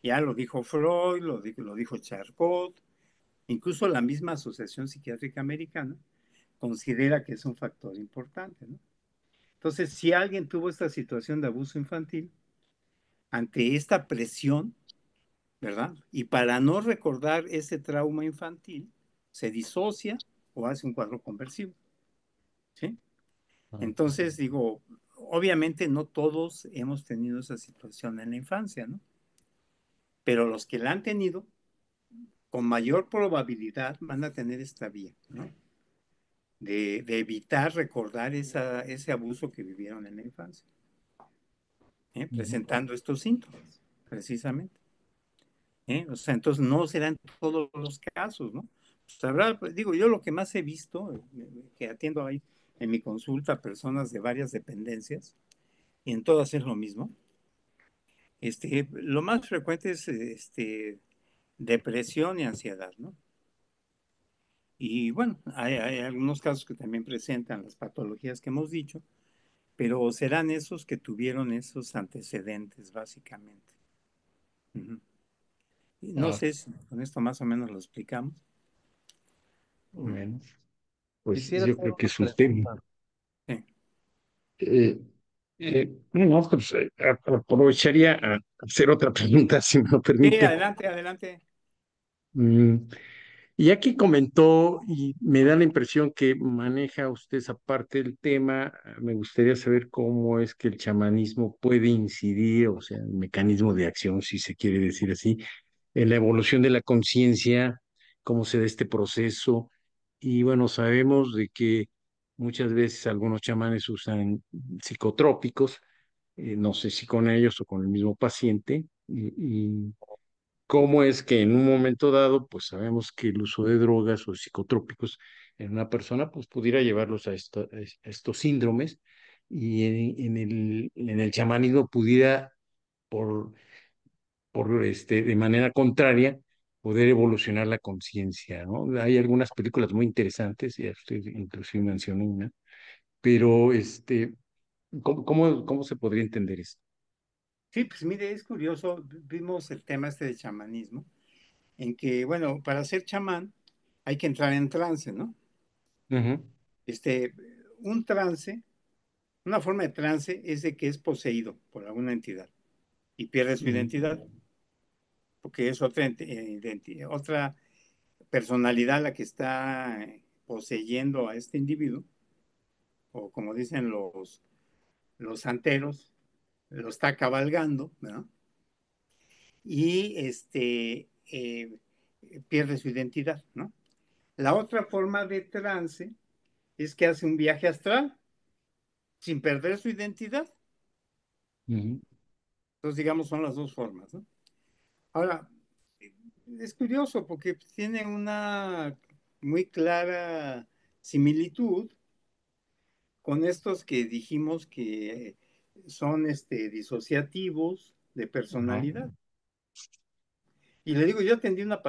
Speaker 2: Ya lo dijo Freud, lo dijo Charcot, incluso la misma Asociación Psiquiátrica Americana considera que es un factor importante, ¿no? Entonces, si alguien tuvo esta situación de abuso infantil, ante esta presión, ¿verdad? Y para no recordar ese trauma infantil, se disocia o hace un cuadro conversivo, ¿sí?
Speaker 4: ah,
Speaker 2: Entonces, digo, obviamente no todos hemos tenido esa situación en la infancia, ¿no? Pero los que la han tenido, con mayor probabilidad van a tener esta vía, ¿no? De evitar recordar ese abuso que vivieron en la infancia,
Speaker 4: ujú.
Speaker 2: presentando estos síntomas, precisamente. O sea, entonces no serán todos los casos, ¿no? Pues, habrá, pues, digo, yo lo que más he visto, que atiendo ahí en mi consulta a personas de varias dependencias, y en todas es lo mismo, lo más frecuente es depresión y ansiedad, ¿no? Y bueno, hay algunos casos que también presentan las patologías que hemos dicho, pero serán esos que tuvieron esos antecedentes, básicamente. Ujú. Y no
Speaker 4: Ah,
Speaker 2: sé si con esto más o menos lo explicamos.
Speaker 4: bueno, pues
Speaker 1: Quisiera
Speaker 4: yo
Speaker 1: hacer
Speaker 4: creo que
Speaker 1: una
Speaker 4: es un tema.
Speaker 1: pregunta.
Speaker 2: Sí,
Speaker 4: No, pues aprovecharía a hacer otra pregunta, si me lo
Speaker 2: sí,
Speaker 4: permite.
Speaker 2: adelante, adelante.
Speaker 4: Mm, y aquí comentó y me da la impresión que maneja usted esa parte del tema. Me gustaría saber cómo es que el chamanismo puede incidir, o sea, el mecanismo de acción, si se quiere decir así, en la evolución de la conciencia, cómo se da este proceso. Y bueno, sabemos de que muchas veces algunos chamanes usan psicotrópicos, no sé si con ellos o con el mismo paciente, y cómo es que en un momento dado, pues sabemos que el uso de drogas o psicotrópicos en una persona, pues pudiera llevarlos a estos síndromes, y en el chamanismo pudiera, por de manera contraria, poder evolucionar la conciencia, ¿no? Hay algunas películas muy interesantes, y usted inclusive mencionó una, pero ¿cómo se podría entender esto?
Speaker 2: Sí, pues mire, es curioso, vimos el tema de chamanismo, en que, bueno, para ser chamán hay que entrar en trance, ¿no?
Speaker 4: Ujú,
Speaker 2: Este, un trance, una forma de trance es de que es poseído por alguna entidad y pierde su
Speaker 4: ujú,
Speaker 2: identidad. porque es otra personalidad la que está poseyendo a este individuo, o como dicen los santeros, lo está cabalgando, ¿no? Y pierde su identidad, ¿no? La otra forma de trance es que hace un viaje astral sin perder su identidad. Entonces, digamos, son las dos formas, ¿no? Ahora, es curioso porque tiene una muy clara similitud con estos que dijimos que son disociativos de personalidad. Y le digo, yo atendí una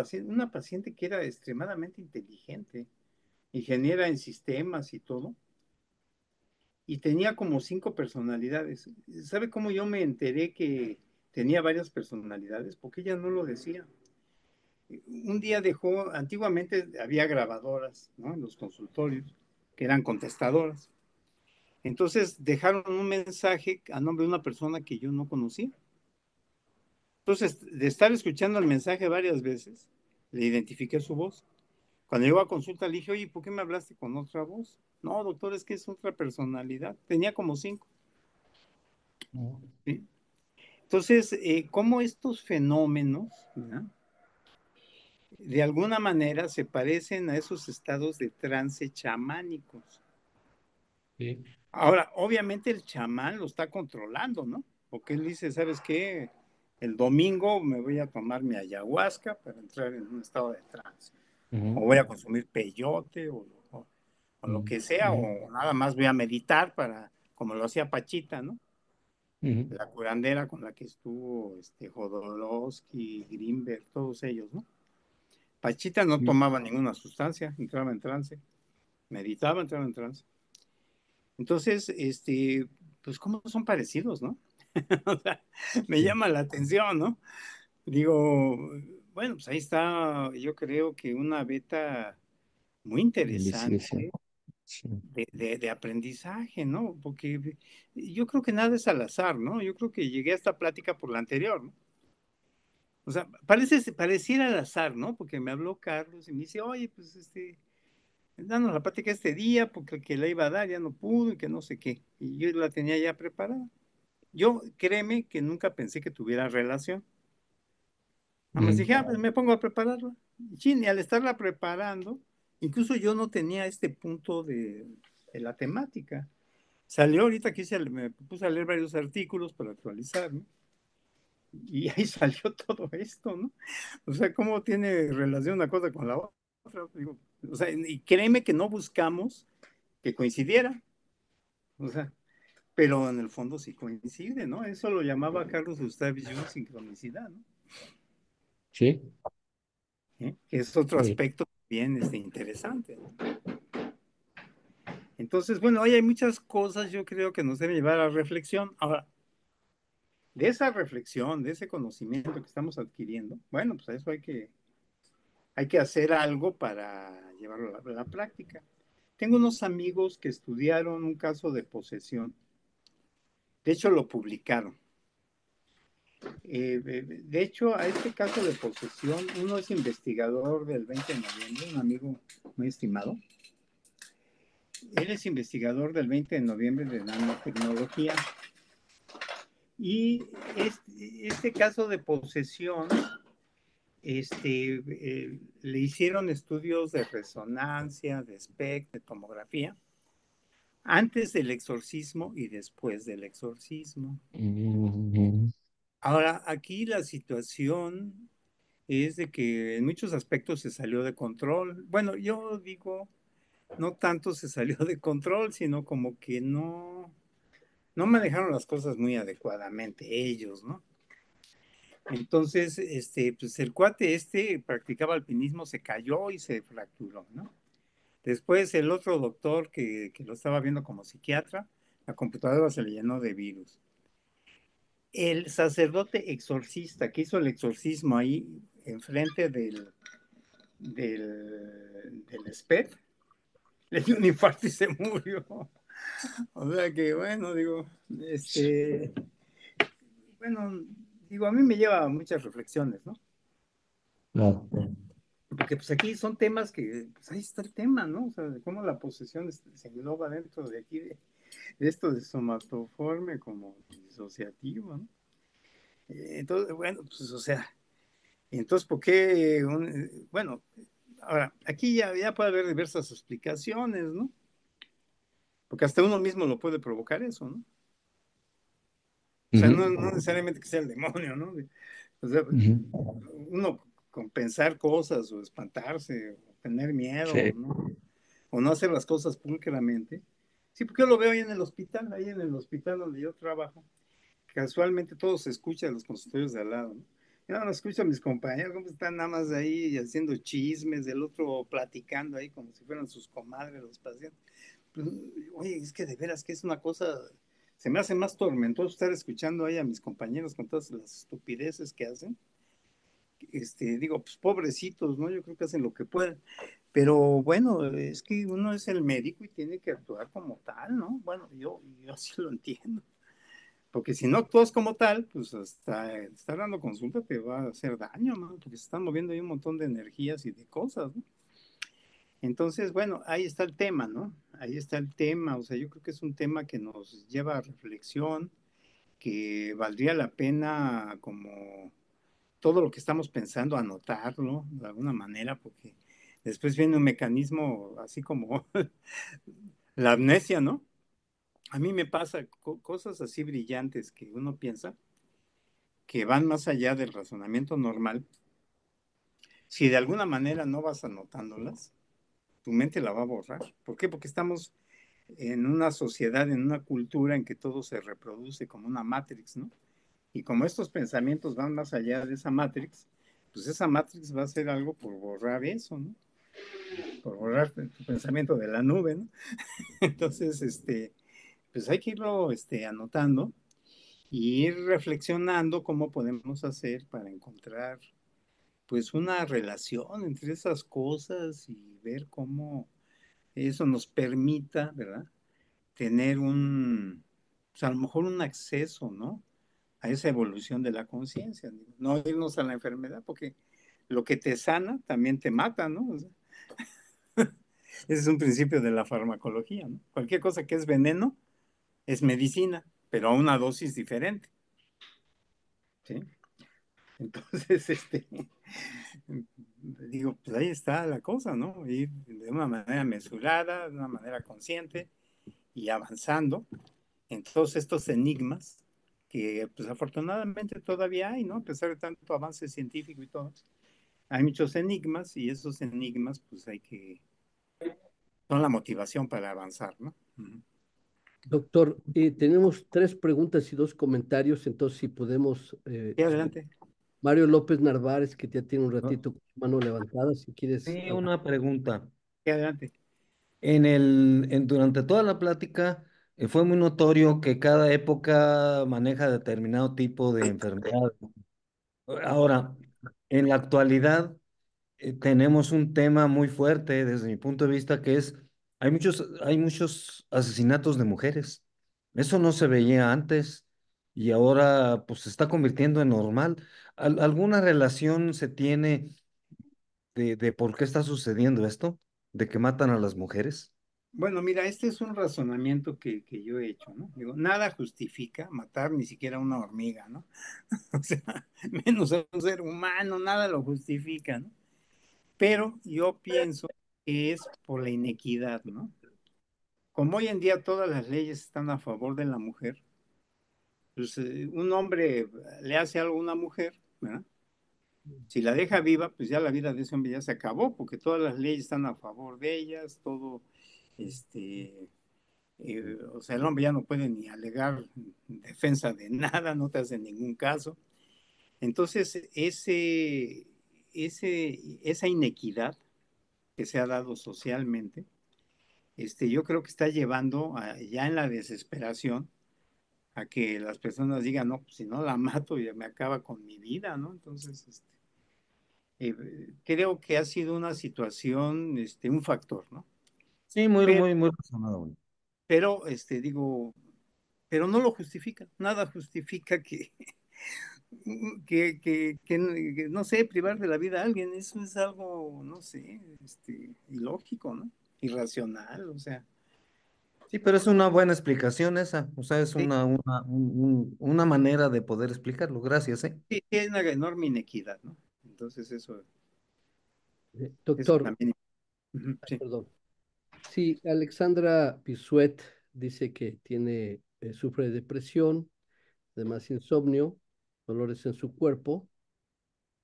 Speaker 2: paciente que era extremadamente inteligente, ingeniera en sistemas y todo, y tenía como 5 personalidades. ¿Sabe cómo yo me enteré que tenía varias personalidades? Porque ella no lo decía. Un día dejó, antiguamente había grabadoras, ¿no? En los consultorios, que eran contestadoras. Entonces dejaron un mensaje a nombre de una persona que yo no conocía. Entonces, de estar escuchando el mensaje varias veces, le identifiqué su voz. Cuando llegó a consulta, le dije, oye, ¿por qué me hablaste con otra voz? No, doctor, es que es otra personalidad. Tenía como 5. ¿Sí? Entonces, ¿cómo estos fenómenos, ¿verdad?, de alguna manera se parecen a esos estados de trance chamánicos?
Speaker 4: Sí.
Speaker 2: Ahora, obviamente el chamán lo está controlando, ¿no? Porque él dice, ¿sabes qué? El domingo me voy a tomar mi ayahuasca para entrar en un estado de trance. O voy a consumir peyote o lo que sea, o nada más voy a meditar para, como lo hacía Pachita, ¿no? La curandera con la que estuvo Jodorowsky, Greenberg, todos ellos, ¿no? Pachita no tomaba ninguna sustancia, entraba en trance, meditaba, entraba en trance. Entonces, pues cómo son parecidos, ¿no? O sea, me llama la atención, ¿no? Digo, bueno, pues ahí está, yo creo que una beta muy interesante de aprendizaje, ¿no? Porque yo creo que nada es al azar, ¿no? Yo creo que llegué a esta plática por la anterior, ¿no? O sea, pareciera al azar, ¿no? Porque me habló Carlos y me dice, oye, pues danos la plática este día porque el que la iba a dar ya no pudo y que no sé qué. Y yo la tenía ya preparada. Yo, créeme que nunca pensé que tuviera relación. Nada más dije, pues me pongo a prepararla. Y al estarla preparando, incluso yo no tenía este punto de la temática. Salió ahorita que me puse a leer varios artículos para actualizar, ¿no? Y ahí salió todo esto, ¿no? O sea, ¿cómo tiene relación una cosa con la otra? Digo, o sea, y créeme que no buscamos que coincidiera, o sea, pero en el fondo sí coincide, ¿no? Eso lo llamaba Carlos Gustav Jung sincronicidad, ¿no?
Speaker 4: Sí.
Speaker 2: Que es otro aspecto bien interesante, ¿no? Entonces, bueno, hoy hay muchas cosas yo creo que nos deben llevar a la reflexión. Ahora, de esa reflexión, de ese conocimiento que estamos adquiriendo, bueno, pues eso hay que hacer algo para llevarlo a la práctica. Tengo unos amigos que estudiaron un caso de posesión. De hecho, lo publicaron. De hecho, a este caso de posesión, uno es investigador del 20 de noviembre, un amigo muy estimado. Él es investigador del 20 de noviembre de nanotecnología. Y este caso de posesión, le hicieron estudios de resonancia, de SPECT, de tomografía, antes del exorcismo y después del exorcismo. Ahora, aquí la situación es de que en muchos aspectos se salió de control. Bueno, yo digo, no tanto se salió de control, sino como que no manejaron las cosas muy adecuadamente ellos, ¿no? Entonces, pues el cuate practicaba alpinismo, se cayó y se fracturó, ¿no? Después el otro doctor que lo estaba viendo como psiquiatra, la computadora se le llenó de virus. El sacerdote exorcista que hizo el exorcismo ahí enfrente del SPED, le dio un infarto y se murió. O sea que, bueno, digo, bueno, digo, a mí me lleva a muchas reflexiones, ¿no?
Speaker 4: No.
Speaker 2: Porque pues aquí son temas que, pues ahí está el tema, ¿no? O sea, de cómo la posesión se engloba dentro de aquí, de esto de somatoforme como disociativo, ¿no? Entonces, bueno, pues o sea, entonces, ¿por qué? Bueno, ahora, aquí ya puede haber diversas explicaciones, ¿no? Porque hasta uno mismo lo puede provocar eso, ¿no? O sea, no,
Speaker 4: Ujú,
Speaker 2: no necesariamente que sea el demonio, ¿no? O sea,
Speaker 4: ujú.
Speaker 2: uno con pensar cosas o espantarse, o tener miedo,
Speaker 4: Sí.
Speaker 2: ¿no? O no hacer las cosas pulcramente. Sí, porque yo lo veo ahí en el hospital donde yo trabajo. Casualmente todo se escucha en los consultorios de al lado, ¿no? Yo no escucho a mis compañeros, cómo están nada más ahí haciendo chismes, del otro platicando ahí como si fueran sus comadres los pacientes. Pues, oye, es que de veras que es una cosa, se me hace más tormentoso estar escuchando ahí a mis compañeros con todas las estupideces que hacen. Digo, pues pobrecitos, ¿no? Yo creo que hacen lo que pueden. Pero bueno, es que uno es el médico y tiene que actuar como tal, ¿no? Bueno, yo así lo entiendo. Porque si no actúas como tal, pues hasta estar dando consulta te va a hacer daño, ¿no? Porque se están moviendo ahí un montón de energías y de cosas, ¿no? Entonces, bueno, ahí está el tema, ¿no? Ahí está el tema. O sea, yo creo que es un tema que nos lleva a reflexión, que valdría la pena como todo lo que estamos pensando anotarlo de alguna manera, porque después viene un mecanismo así como la amnesia, ¿no? A mí me pasa cosas así brillantes que uno piensa que van más allá del razonamiento normal. Si de alguna manera no vas anotándolas, tu mente la va a borrar. ¿Por qué? Porque estamos en una sociedad, en una cultura en que todo se reproduce como una matrix, ¿no? Y como estos pensamientos van más allá de esa matrix, pues esa matrix va a ser algo por borrar eso, ¿no? Por borrar tu pensamiento de la nube, ¿no? Entonces, pues hay que irlo anotando y ir reflexionando cómo podemos hacer para encontrar pues una relación entre esas cosas y ver cómo eso nos permita, ¿verdad? Tener pues a lo mejor un acceso, ¿no? A esa evolución de la conciencia, no irnos a la enfermedad, porque lo que te sana también te mata, ¿no? O sea, ese es un principio de la farmacología, ¿no? Cualquier cosa que es veneno es medicina, pero a una dosis diferente, ¿sí? Entonces, digo, pues ahí está la cosa, ¿no? Ir de una manera mesurada, de una manera consciente y avanzando en todos estos enigmas que, pues afortunadamente todavía hay, ¿no? A pesar de tanto avance científico y todo, hay muchos enigmas y esos enigmas, pues son la motivación para avanzar, ¿no?
Speaker 1: Doctor, tenemos tres preguntas y dos comentarios, entonces si podemos
Speaker 2: Y adelante.
Speaker 1: Mario López Narváez, que ya tiene un
Speaker 5: Ah,
Speaker 1: ratito con su mano levantada, si quieres
Speaker 5: sí,
Speaker 1: hablar.
Speaker 5: una pregunta.
Speaker 2: Y adelante.
Speaker 5: Durante toda la plática fue muy notorio que cada época maneja determinado tipo de enfermedad. Ahora, en la actualidad tenemos un tema muy fuerte desde mi punto de vista que es, hay muchos asesinatos de mujeres. Eso no se veía antes y ahora pues se está convirtiendo en normal. ¿Alguna relación se tiene de por qué está sucediendo esto? ¿De que matan a las mujeres?
Speaker 2: Bueno, mira, este es un razonamiento que yo he hecho, ¿no? Digo, nada justifica matar ni siquiera una hormiga, ¿no? O sea, menos a un ser humano, nada lo justifica, ¿no? Pero yo pienso que es por la inequidad, ¿no? Como hoy en día todas las leyes están a favor de la mujer, pues un hombre le hace algo a una mujer, ¿verdad? Si la deja viva, pues ya la vida de ese hombre ya se acabó, porque todas las leyes están a favor de ellas, todo, o sea, el hombre ya no puede ni alegar defensa de nada, no te hace ningún caso. Entonces, esa inequidad que se ha dado socialmente, yo creo que está llevando ya en la desesperación a que las personas digan, no, pues si no la mato ya me acaba con mi vida, ¿no? Entonces, creo que ha sido una situación, un factor, ¿no?
Speaker 5: Sí, muy,
Speaker 2: Pero,
Speaker 5: muy, muy razonado.
Speaker 2: pero, digo, pero no lo justifica, nada justifica que que, no sé, privar de la vida a alguien, eso es algo, no sé, ilógico, ¿no? Irracional, o sea,
Speaker 5: Sí, pero es una buena explicación esa, o sea, es
Speaker 2: sí,
Speaker 5: una manera de poder explicarlo. Gracias, ¿eh?
Speaker 2: sí, es una enorme inequidad, ¿no? Entonces eso
Speaker 1: Doctor,
Speaker 2: también, ujú, sí.
Speaker 1: perdón. Sí, Alexandra Pisuet dice que sufre de depresión, además insomnio, dolores en su cuerpo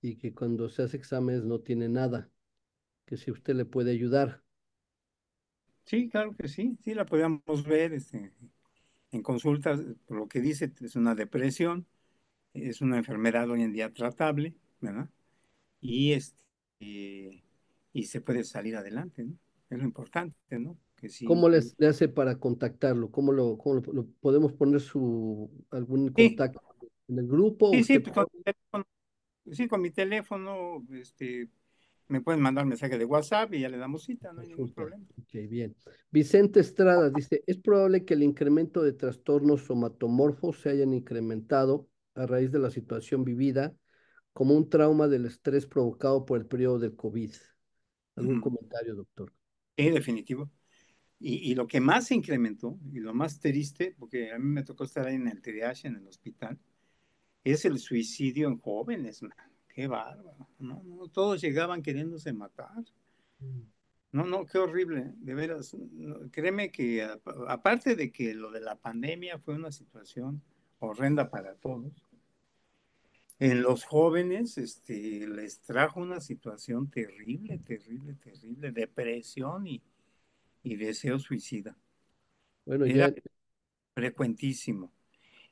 Speaker 1: y que cuando se hace exámenes no tiene nada, que si usted le puede ayudar.
Speaker 2: Sí, claro que sí, sí la podíamos ver en consultas, por lo que dice, es una depresión, es una enfermedad hoy en día tratable, ¿verdad? Y, y se puede salir adelante, ¿no? Es lo importante, ¿no? Que sí,
Speaker 1: ¿Cómo le hace para contactarlo? ¿Cómo lo podemos poner algún
Speaker 2: sí,
Speaker 1: contacto en el grupo?
Speaker 2: sí, sí,
Speaker 1: ¿Usted
Speaker 2: pues,
Speaker 1: puede?
Speaker 2: sí, con mi teléfono, me pueden mandar mensaje de WhatsApp y ya le damos cita, no hay ningún
Speaker 1: Consulta.
Speaker 2: problema.
Speaker 1: Ok, bien. Vicente Estrada dice, ¿es probable que el incremento de trastornos somatomorfos se hayan incrementado a raíz de la situación vivida como un trauma del estrés provocado por el periodo del COVID? ¿Algún
Speaker 2: Ujú.
Speaker 1: comentario, doctor?
Speaker 2: Sí, definitivo. Y lo que más se incrementó, y lo más triste, porque a mí me tocó estar ahí en el TDAH, en el hospital, es el suicidio en jóvenes, man. Qué bárbaro. No, no, todos llegaban queriéndose matar.
Speaker 1: Mm.
Speaker 2: No, no, qué horrible, de veras. No, créeme que aparte de que lo de la pandemia fue una situación horrenda para todos, en los jóvenes les trajo una situación terrible, terrible, terrible, depresión y deseo suicida.
Speaker 1: Bueno,
Speaker 2: Era
Speaker 1: ya,
Speaker 2: frecuentísimo.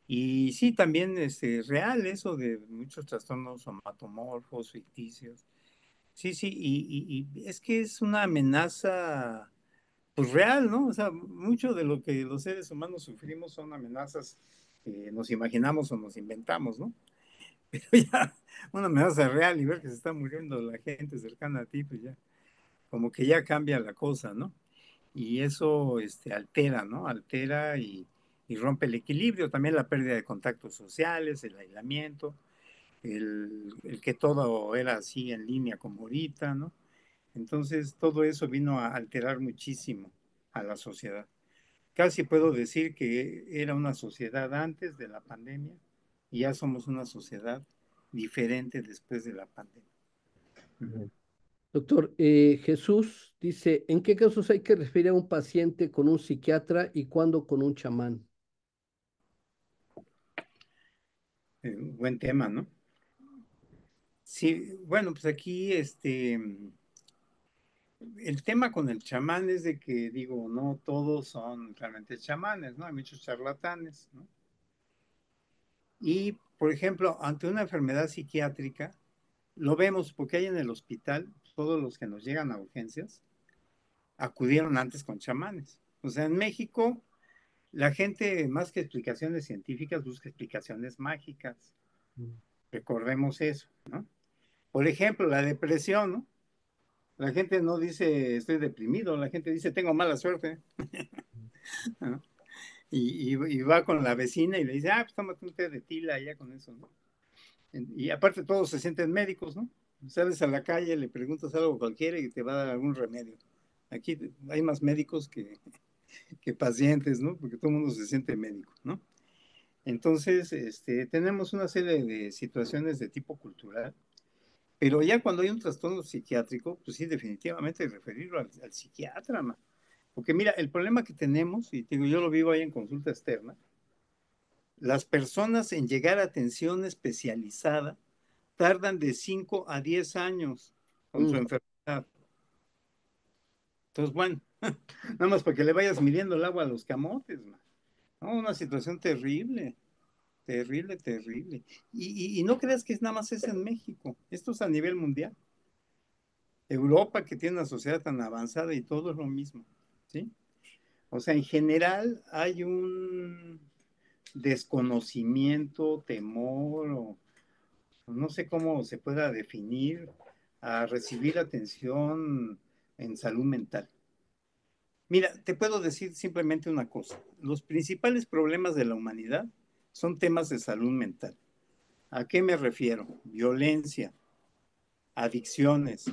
Speaker 2: Y sí, también es real eso de muchos trastornos somatomorfos, ficticios. Sí, sí, y es que es una amenaza, pues real, ¿no? O sea, mucho de lo que los seres humanos sufrimos son amenazas que nos imaginamos o nos inventamos, ¿no? Pero ya una amenaza real y ver que se está muriendo la gente cercana a ti, pues ya, como que ya cambia la cosa, ¿no? Y eso altera, ¿no? Altera y rompe el equilibrio, también la pérdida de contactos sociales, el aislamiento, el que todo era así en línea como ahorita, ¿no? Entonces todo eso vino a alterar muchísimo a la sociedad. Casi puedo decir que era una sociedad antes de la pandemia y ya somos una sociedad diferente después de la pandemia. Ujú.
Speaker 1: doctor, Jesús dice, ¿en qué casos hay que referir a un paciente con un psiquiatra y cuándo con un chamán?
Speaker 2: Buen tema, ¿no? Sí, bueno, pues aquí el tema con el chamán es de que, digo, no todos son realmente chamanes, ¿no? Hay muchos charlatanes, ¿no? Y, por ejemplo, ante una enfermedad psiquiátrica, lo vemos porque hay en el hospital, todos los que nos llegan a urgencias, acudieron antes con chamanes. O sea, en México, la gente, más que explicaciones científicas, busca explicaciones mágicas.
Speaker 1: Mm.
Speaker 2: Recordemos eso, ¿no? Por ejemplo, la depresión, ¿no? La gente no dice estoy deprimido, la gente dice tengo mala suerte, ¿no? Y va con la vecina y le dice, pues tómate un té de tila ya con eso, ¿no? Y aparte todos se sienten médicos, ¿no? Sales a la calle, le preguntas algo a cualquiera y te va a dar algún remedio. Aquí hay más médicos que pacientes, ¿no? Porque todo el mundo se siente médico, ¿no? Entonces, tenemos una serie de situaciones de tipo cultural, pero ya cuando hay un trastorno psiquiátrico, pues sí, definitivamente referirlo al psiquiatra, ¿no? Porque mira, el problema que tenemos, y te digo, yo lo vivo ahí en consulta externa, las personas en llegar a atención especializada tardan de 5 a 10 años con su
Speaker 1: Mm.
Speaker 2: enfermedad. Entonces, bueno, nada más para que le vayas midiendo el agua a los camotes, man. No, una situación terrible, terrible, terrible. Y no creas que es nada más es en México, esto es a nivel mundial. Europa, que tiene una sociedad tan avanzada y todo es lo mismo, ¿sí? O sea, en general hay un desconocimiento, temor, o no sé cómo se pueda definir, a recibir atención en salud mental. Mira, te puedo decir simplemente una cosa. Los principales problemas de la humanidad son temas de salud mental. ¿A qué me refiero? Violencia, adicciones,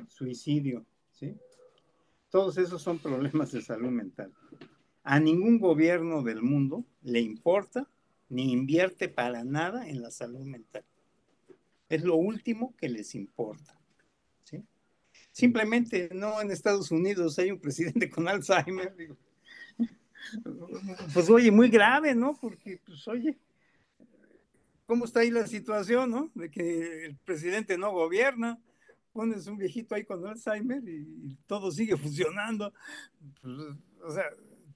Speaker 2: suicidio, ¿sí? Todos esos son problemas de salud mental. A ningún gobierno del mundo le importa ni invierte para nada en la salud mental. Es lo último que les importa, ¿sí? Simplemente no en Estados Unidos hay un presidente con Alzheimer, digo, pues oye, muy grave, ¿no? Porque, pues oye, ¿cómo está ahí la situación, no? De que el presidente no gobierna, pones un viejito ahí con Alzheimer y todo sigue funcionando. Pues, o sea,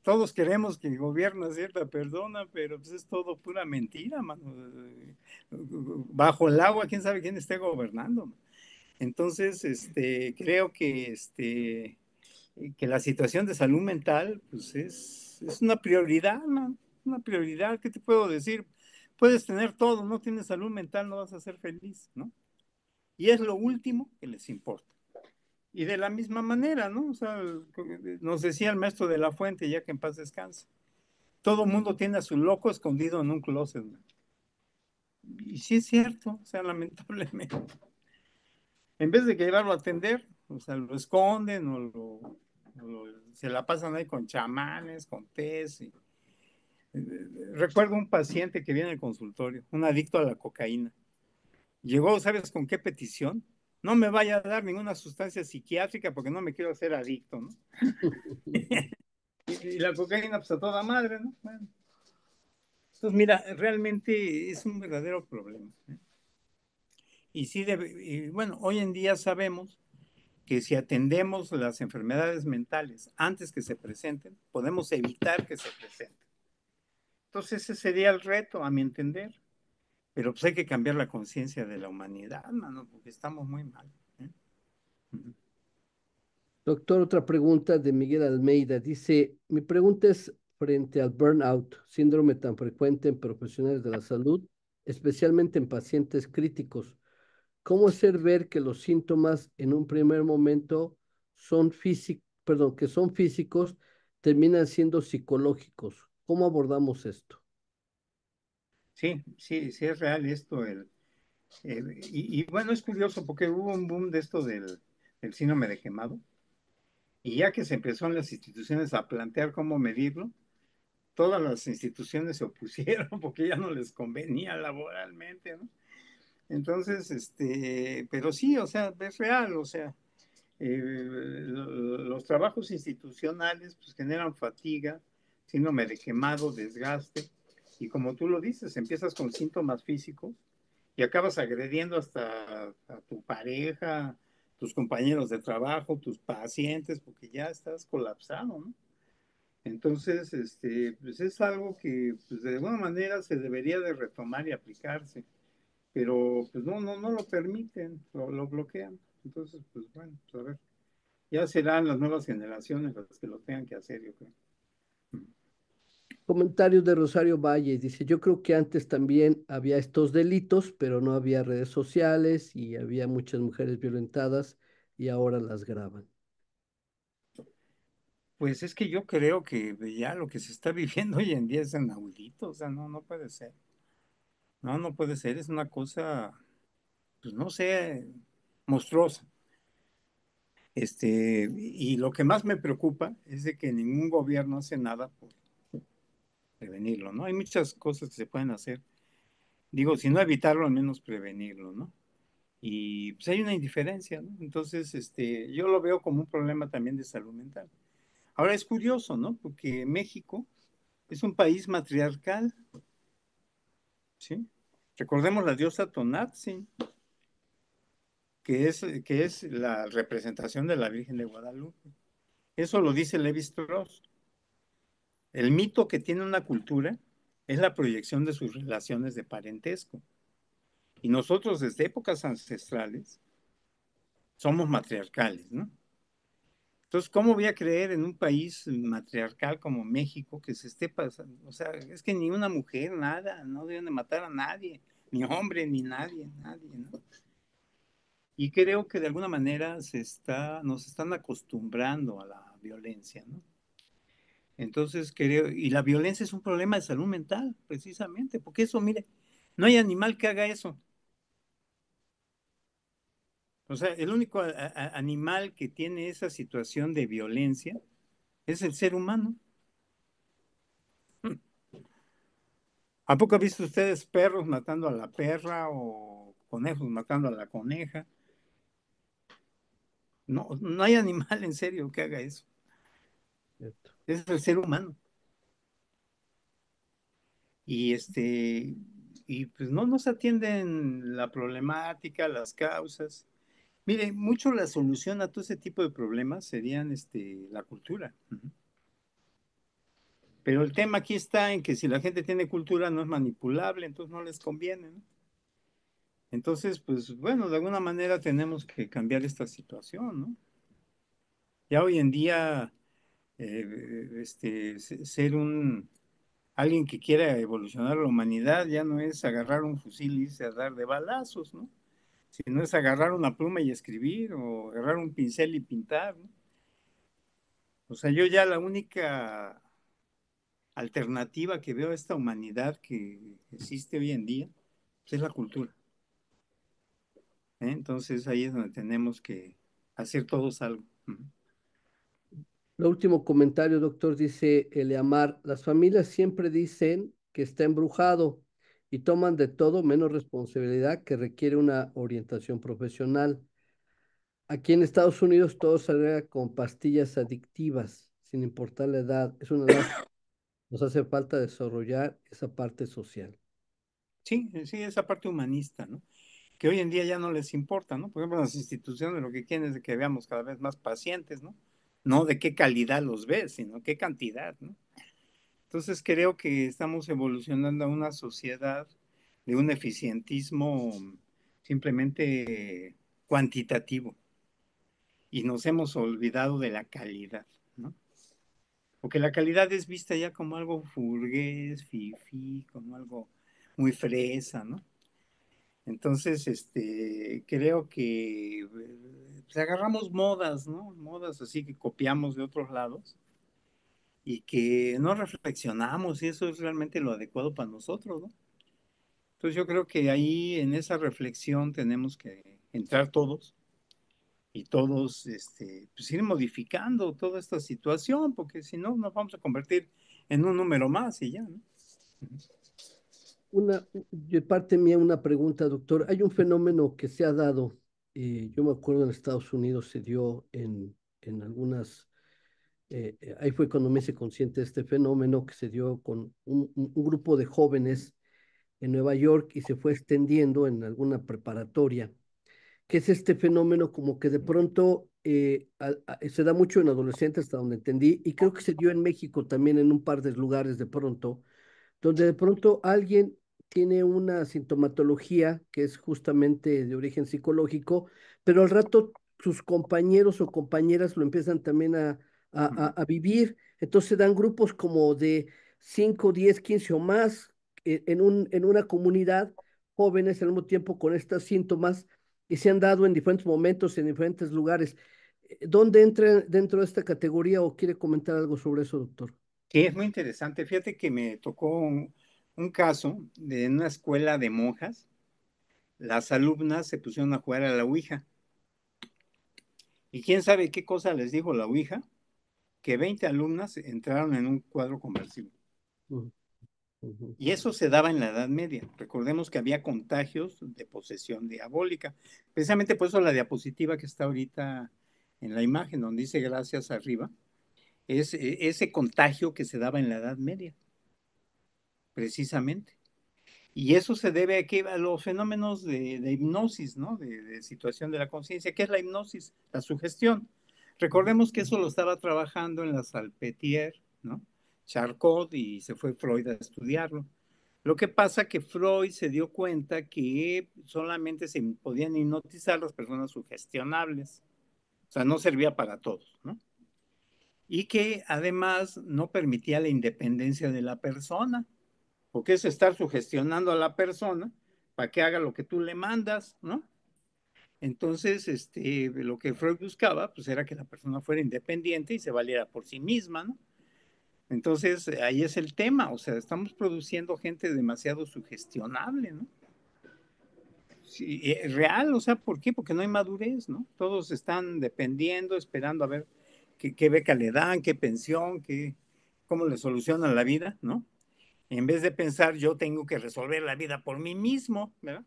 Speaker 2: todos queremos que gobierne cierta persona, pero pues es todo pura mentira, mano. Bajo el agua, quién sabe quién esté gobernando. Entonces, creo que la situación de salud mental, pues es una prioridad, man, una prioridad. ¿Qué te puedo decir? Puedes tener todo, no tienes salud mental, no vas a ser feliz, ¿no? Y es lo último que les importa. Y de la misma manera, ¿no? O sea, nos decía el maestro de la Fuente, ya que en paz descanse, todo mundo tiene a su loco escondido en un closet, ¿no? Y sí es cierto, o sea, lamentablemente. En vez de llevarlo a atender, o sea, lo esconden se la pasan ahí con chamanes, con tés. Recuerdo un paciente que viene al consultorio, un adicto a la cocaína. Llegó, ¿sabes con qué petición? No me vaya a dar ninguna sustancia psiquiátrica porque no me quiero hacer adicto, ¿no? Y la cocaína, pues a toda madre, ¿no? Bueno. Entonces, mira, realmente es un verdadero problema, ¿eh? Y sí, y bueno, hoy en día sabemos que si atendemos las enfermedades mentales antes que se presenten, podemos evitar que se presenten. Entonces, ese sería el reto, a mi entender. Pero pues hay que cambiar la conciencia de la humanidad, mano, porque estamos muy mal, ¿eh?
Speaker 1: Doctor, otra pregunta de Miguel Almeida. Dice, mi pregunta es frente al burnout, síndrome tan frecuente en profesionales de la salud, especialmente en pacientes críticos. ¿Cómo hacer ver que los síntomas en un primer momento son que son físicos, terminan siendo psicológicos? ¿Cómo abordamos esto?
Speaker 2: Sí, sí, sí es real esto. Y bueno, es curioso porque hubo un boom de esto del síndrome de quemado. Y ya que se empezó en las instituciones a plantear cómo medirlo, todas las instituciones se opusieron porque ya no les convenía laboralmente, ¿no? Entonces, pero sí, o sea, es real, o sea, los trabajos institucionales pues generan fatiga, síndrome de quemado, desgaste, y como tú lo dices, empiezas con síntomas físicos y acabas agrediendo hasta a tu pareja, tus compañeros de trabajo, tus pacientes, porque ya estás colapsado, ¿no? Entonces, pues es algo que pues de alguna manera se debería de retomar y aplicarse, pero pues no lo permiten, lo bloquean. Entonces, pues bueno, pues a ver, ya serán las nuevas generaciones las que lo tengan que hacer, yo creo.
Speaker 1: Comentarios de Rosario Valle. Dice, yo creo que antes también había estos delitos, pero no había redes sociales y había muchas mujeres violentadas y ahora las graban.
Speaker 2: Pues es que yo creo que ya lo que se está viviendo hoy en día es inaudito, o sea, no puede ser. No puede ser, es una cosa, pues no sé, monstruosa. Y lo que más me preocupa es de que ningún gobierno hace nada por prevenirlo, ¿no? Hay muchas cosas que se pueden hacer. Digo, si no evitarlo, al menos prevenirlo, ¿no? Y pues hay una indiferencia, ¿no? Entonces, yo lo veo como un problema también de salud mental. Ahora es curioso, ¿no? Porque México es un país matriarcal, ¿sí? Recordemos la diosa Tonantzin, que es la representación de la Virgen de Guadalupe. Eso lo dice Levi Strauss. El mito que tiene una cultura es la proyección de sus relaciones de parentesco. Y nosotros desde épocas ancestrales somos matriarcales, ¿no? Entonces, ¿cómo voy a creer en un país matriarcal como México que se esté pasando? O sea, es que ni una mujer, nada, no deben de matar a nadie, ni hombre, ni nadie, ¿no? Y creo que de alguna manera nos están acostumbrando a la violencia, ¿no? Entonces creo, y la violencia es un problema de salud mental, precisamente, porque eso, mire, No hay animal que haga eso. O sea, el único animal que tiene esa situación de violencia es el ser humano. ¿A poco han visto ustedes perros matando a la perra o conejos matando a la coneja? No, no hay animal en serio que haga eso.
Speaker 1: Cierto.
Speaker 2: Es el ser humano. Y y pues no se atienden la problemática, las causas. Mire, mucho la solución a todo ese tipo de problemas serían la cultura. Ujú. Pero el tema aquí está en que si la gente tiene cultura no es manipulable, entonces no les conviene, ¿no? Entonces, pues bueno, de alguna manera tenemos que cambiar esta situación, ¿no? Ya hoy en día, ser alguien que quiera evolucionar la humanidad ya no es agarrar un fusil y irse a dar de balazos, ¿no? Sino es agarrar una pluma y escribir o agarrar un pincel y pintar, ¿no? O sea, yo ya la única alternativa que veo a esta humanidad que existe hoy en día pues, es la cultura. ¿Eh? Entonces ahí es donde tenemos que hacer todos algo. Ujú.
Speaker 1: El último comentario, doctor, dice Eleamar, las familias siempre dicen que está embrujado y toman de todo menos responsabilidad que requiere una orientación profesional. Aquí en Estados Unidos todo se arregla con pastillas adictivas, sin importar la edad. Es una lástima. Nos hace falta desarrollar esa parte social.
Speaker 2: Sí, sí, esa parte humanista, ¿no? Que hoy en día ya no les importa, ¿no? Por ejemplo, las instituciones lo que quieren es de que veamos cada vez más pacientes, ¿no? No de qué calidad los ves, sino qué cantidad, ¿no? Entonces creo que estamos evolucionando a una sociedad de un eficientismo simplemente cuantitativo y nos hemos olvidado de la calidad, ¿no? Porque la calidad es vista ya como algo burgués, fifí, como algo muy fresa, ¿no? Entonces, creo que pues, agarramos modas, ¿no? Modas así que copiamos de otros lados y que no reflexionamos si eso es realmente lo adecuado para nosotros, ¿no? Entonces yo creo que ahí en esa reflexión tenemos que entrar todos y todos pues ir modificando toda esta situación, porque si no nos vamos a convertir en un número más y ya, ¿no?
Speaker 1: De parte mía, una pregunta, doctor. Hay un fenómeno que se ha dado, yo me acuerdo en Estados Unidos se dio en algunas, ahí fue cuando me hice consciente de este fenómeno que se dio con un grupo de jóvenes en Nueva York y se fue extendiendo en alguna preparatoria, que es este fenómeno como que de pronto se da mucho en adolescentes, hasta donde entendí, y creo que se dio en México también en un par de lugares de pronto donde de pronto alguien tiene una sintomatología que es justamente de origen psicológico, pero al rato sus compañeros o compañeras lo empiezan también a vivir. Entonces se dan grupos como de 5, 10, 15 o más en una comunidad, jóvenes al mismo tiempo con estos síntomas, y se han dado en diferentes momentos, en diferentes lugares. ¿Dónde entra dentro de esta categoría o quiere comentar algo sobre eso, doctor?
Speaker 2: Sí, es muy interesante. Fíjate que me tocó un caso de una escuela de monjas. Las alumnas se pusieron a jugar a la Ouija. ¿Y quién sabe qué cosa les dijo la Ouija? Que 20 alumnas entraron en un cuadro conversivo.
Speaker 1: Ujú, ujú,
Speaker 2: Y eso se daba en la Edad Media. Recordemos que había contagios de posesión diabólica. Precisamente por eso la diapositiva que está ahorita en la imagen, donde dice gracias arriba, es ese contagio que se daba en la Edad Media, precisamente. Y eso se debe a los fenómenos de hipnosis, ¿no? De situación de la conciencia. ¿Qué es la hipnosis? La sugestión.
Speaker 1: ujú.
Speaker 2: Recordemos que eso lo estaba trabajando en la Salpêtrière, ¿no? Charcot, y se fue Freud a estudiarlo. Lo que pasa que Freud se dio cuenta que solamente se podían hipnotizar las personas sugestionables. O sea, no servía para todos, ¿no? Y que además no permitía la independencia de la persona, porque es estar sugestionando a la persona para que haga lo que tú le mandas, ¿no? Entonces, lo que Freud buscaba, pues era que la persona fuera independiente y se valiera por sí misma, ¿no? Entonces, ahí es el tema, o sea, estamos produciendo gente demasiado sugestionable, ¿no? Sí, real, o sea, ¿por qué? Porque no hay madurez, ¿no? Todos están dependiendo, esperando a ver qué beca le dan, qué pensión, cómo le solucionan la vida, ¿no? En vez de pensar, yo tengo que resolver la vida por mí mismo, ¿verdad?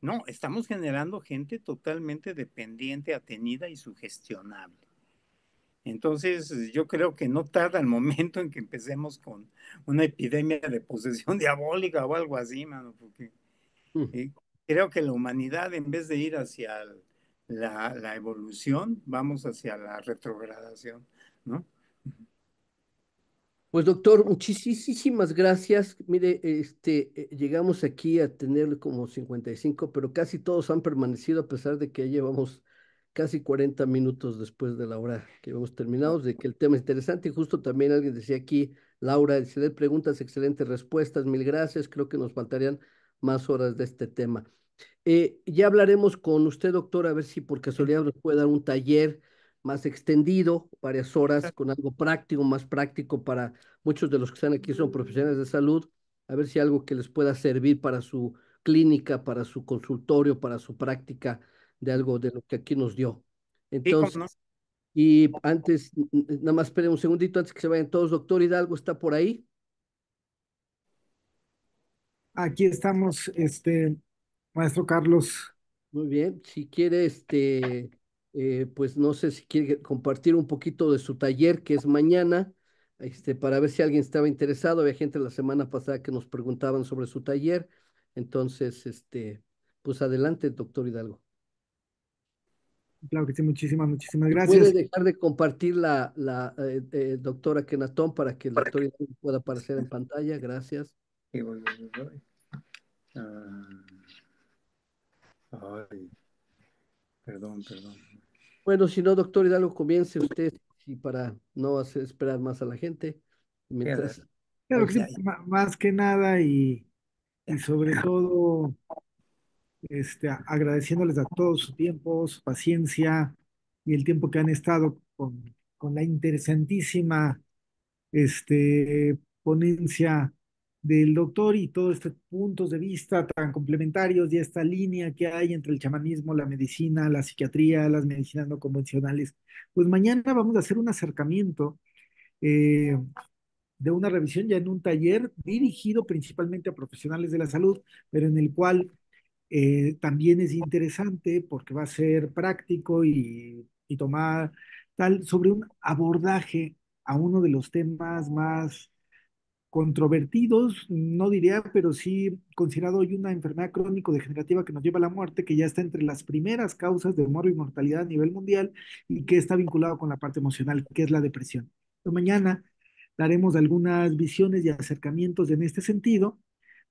Speaker 2: No, estamos generando gente totalmente dependiente, atenida y sugestionable. Entonces, yo creo que no tarda el momento en que empecemos con una epidemia de posesión diabólica o algo así, mano, porque
Speaker 1: Mm.
Speaker 2: creo que la humanidad, en vez de ir hacia la evolución, vamos hacia la retrogradación, ¿no?
Speaker 1: Pues doctor, muchísimas gracias. Mire, llegamos aquí a tener como 55, pero casi todos han permanecido a pesar de que ya llevamos casi 40 minutos después de la hora que hemos terminado, de que el tema es interesante. Y justo también alguien decía aquí, Laura, excelentes preguntas, excelentes respuestas, mil gracias. Creo que nos faltarían más horas de este tema. Ya hablaremos con usted, doctor, a ver si por casualidad nos puede dar un taller más extendido, varias horas, con algo práctico, más práctico para muchos de los que están aquí son profesionales de salud, a ver si algo que les pueda servir para su clínica, para su consultorio, para su práctica de algo de lo que aquí nos dio.
Speaker 2: Sí, cómo
Speaker 1: Entonces,
Speaker 2: no.
Speaker 1: y antes, nada más esperen un segundito antes que se vayan todos, doctor Hidalgo está por ahí.
Speaker 6: Aquí estamos, maestro Carlos.
Speaker 1: Muy bien, si quiere, pues no sé si quiere compartir un poquito de su taller que es mañana, para ver si alguien estaba interesado. Había gente la semana pasada que nos preguntaban sobre su taller. Entonces, pues adelante, doctor Hidalgo.
Speaker 6: Claro que sí, muchísimas
Speaker 1: Si puede
Speaker 6: gracias.
Speaker 1: dejar de compartir la doctora Kenatón para que el doctor Hidalgo pueda aparecer en pantalla. Gracias.
Speaker 2: Y voy. Ay, perdón.
Speaker 1: Bueno, si no, doctor Hidalgo, comience usted y para no hacer esperar más a la gente. Mientras.
Speaker 6: Claro
Speaker 1: Ahí
Speaker 6: que
Speaker 1: está.
Speaker 6: sí, más que nada y sobre todo, agradeciéndoles a todos su tiempo, su paciencia y el tiempo que han estado con la interesantísima ponencia del doctor y todos estos puntos de vista tan complementarios y esta línea que hay entre el chamanismo, la medicina, la psiquiatría, las medicinas no convencionales. Pues mañana vamos a hacer un acercamiento eh, de una revisión ya en un taller dirigido principalmente a profesionales de la salud, pero en el cual también es interesante porque va a ser práctico y tomar tal sobre un abordaje a uno de los temas más controvertidos, no diría, pero sí considerado hoy una enfermedad crónico-degenerativa que nos lleva a la muerte, que ya está entre las primeras causas de muerte y mortalidad a nivel mundial y que está vinculado con la parte emocional, que es la depresión. Pero mañana daremos algunas visiones y acercamientos en este sentido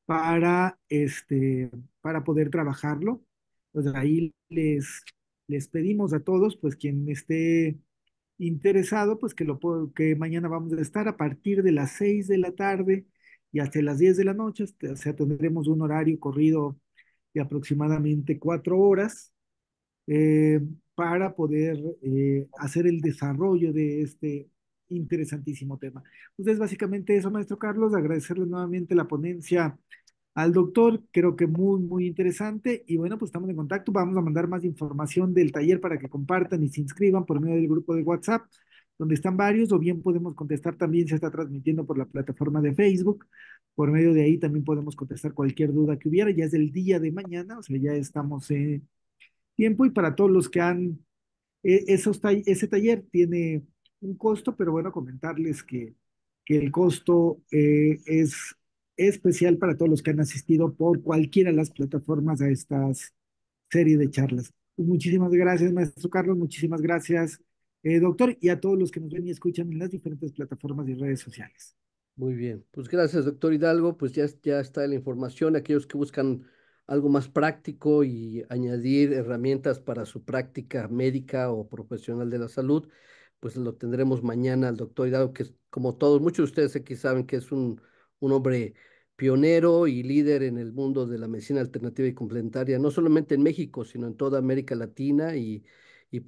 Speaker 6: para, para poder trabajarlo. Pues ahí les pedimos a todos, pues quien esté interesado, pues que mañana vamos a estar a partir de las 6 de la tarde y hasta las 10 de la noche, o sea, tendremos un horario corrido de aproximadamente 4 horas eh, para poder hacer el desarrollo de este interesantísimo tema. Entonces, básicamente eso, maestro Carlos, agradecerle nuevamente la ponencia al doctor, creo que muy interesante. Y bueno, pues estamos en contacto. Vamos a mandar más información del taller para que compartan y se inscriban por medio del grupo de WhatsApp, donde están varios, o bien podemos contestar también, se está transmitiendo por la plataforma de Facebook. Por medio de ahí también podemos contestar cualquier duda que hubiera. Ya es el día de mañana, o sea, ya estamos en tiempo. Y para todos los que han ese taller tiene un costo, pero bueno, comentarles que el costo es especial para todos los que han asistido por cualquiera de las plataformas a estas serie de charlas. Pues muchísimas gracias, maestro Carlos, muchísimas gracias, doctor, y a todos los que nos ven y escuchan en las diferentes plataformas y redes sociales.
Speaker 1: Muy bien, pues gracias, doctor Hidalgo. Pues ya está la información. Aquellos que buscan algo más práctico y añadir herramientas para su práctica médica o profesional de la salud, pues lo tendremos mañana al doctor Hidalgo, que como todos, muchos de ustedes aquí saben que es un hombre pionero y líder en el mundo de la medicina alternativa y complementaria, no solamente en México, sino en toda América Latina y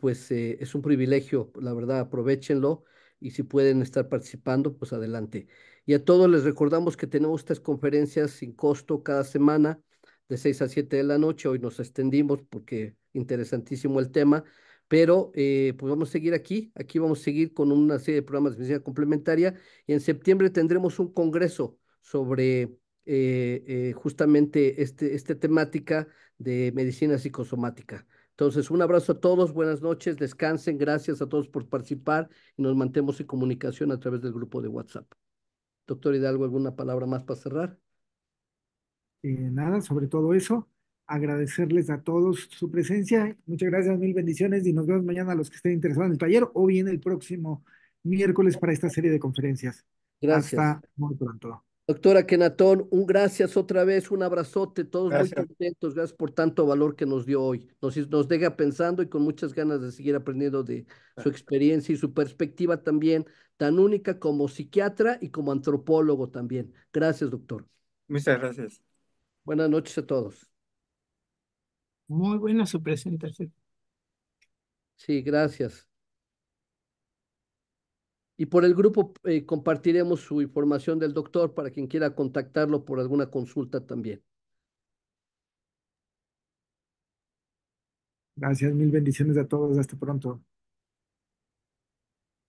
Speaker 1: pues es un privilegio, la verdad, aprovechenlo. y si pueden estar participando, pues adelante. Y a todos les recordamos que tenemos estas conferencias sin costo cada semana de 6 a 7 de la noche. Hoy nos extendimos porque interesantísimo el tema, pero pues vamos a seguir aquí. Aquí vamos a seguir con una serie de programas de medicina complementaria y en septiembre tendremos un congreso sobre justamente este temática de medicina psicosomática. Entonces, un abrazo a todos, buenas noches, descansen, gracias a todos por participar y nos mantemos en comunicación a través del grupo de WhatsApp. Doctor Hidalgo, ¿alguna palabra más para cerrar?
Speaker 6: Nada, sobre todo eso, agradecerles a todos su presencia. Muchas gracias, mil bendiciones y nos vemos mañana a los que estén interesados en el taller o bien el próximo miércoles para esta serie de conferencias.
Speaker 1: Gracias.
Speaker 6: Hasta muy pronto.
Speaker 1: Doctora Kenatón, un gracias otra vez, un abrazote, todos muy
Speaker 2: Gracias.
Speaker 1: contentos, gracias por tanto valor que nos dio hoy. Nos deja pensando y con muchas ganas de seguir aprendiendo de su experiencia y su perspectiva también, tan única como psiquiatra y como antropólogo también. Gracias, doctor.
Speaker 2: Muchas gracias.
Speaker 1: Buenas noches a todos.
Speaker 7: Muy buena su presentación.
Speaker 1: Sí, gracias. Y por el grupo compartiremos su información del doctor para quien quiera contactarlo por alguna consulta también.
Speaker 6: Gracias, mil bendiciones a todos. Hasta pronto.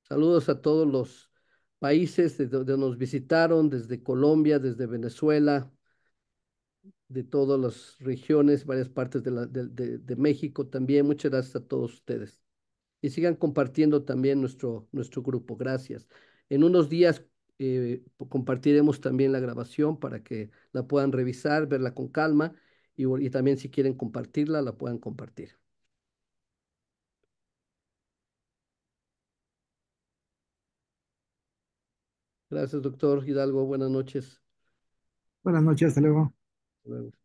Speaker 1: Saludos a todos los países de donde nos visitaron, desde Colombia, desde Venezuela, de todas las regiones, varias partes de México también. Muchas gracias a todos ustedes. Y sigan compartiendo también nuestro grupo. Gracias. En unos días compartiremos también la grabación para que la puedan revisar, verla con calma y también si quieren compartirla, la puedan compartir. Gracias, doctor Hidalgo. Buenas noches.
Speaker 6: Buenas noches, hasta luego.
Speaker 1: Hasta luego.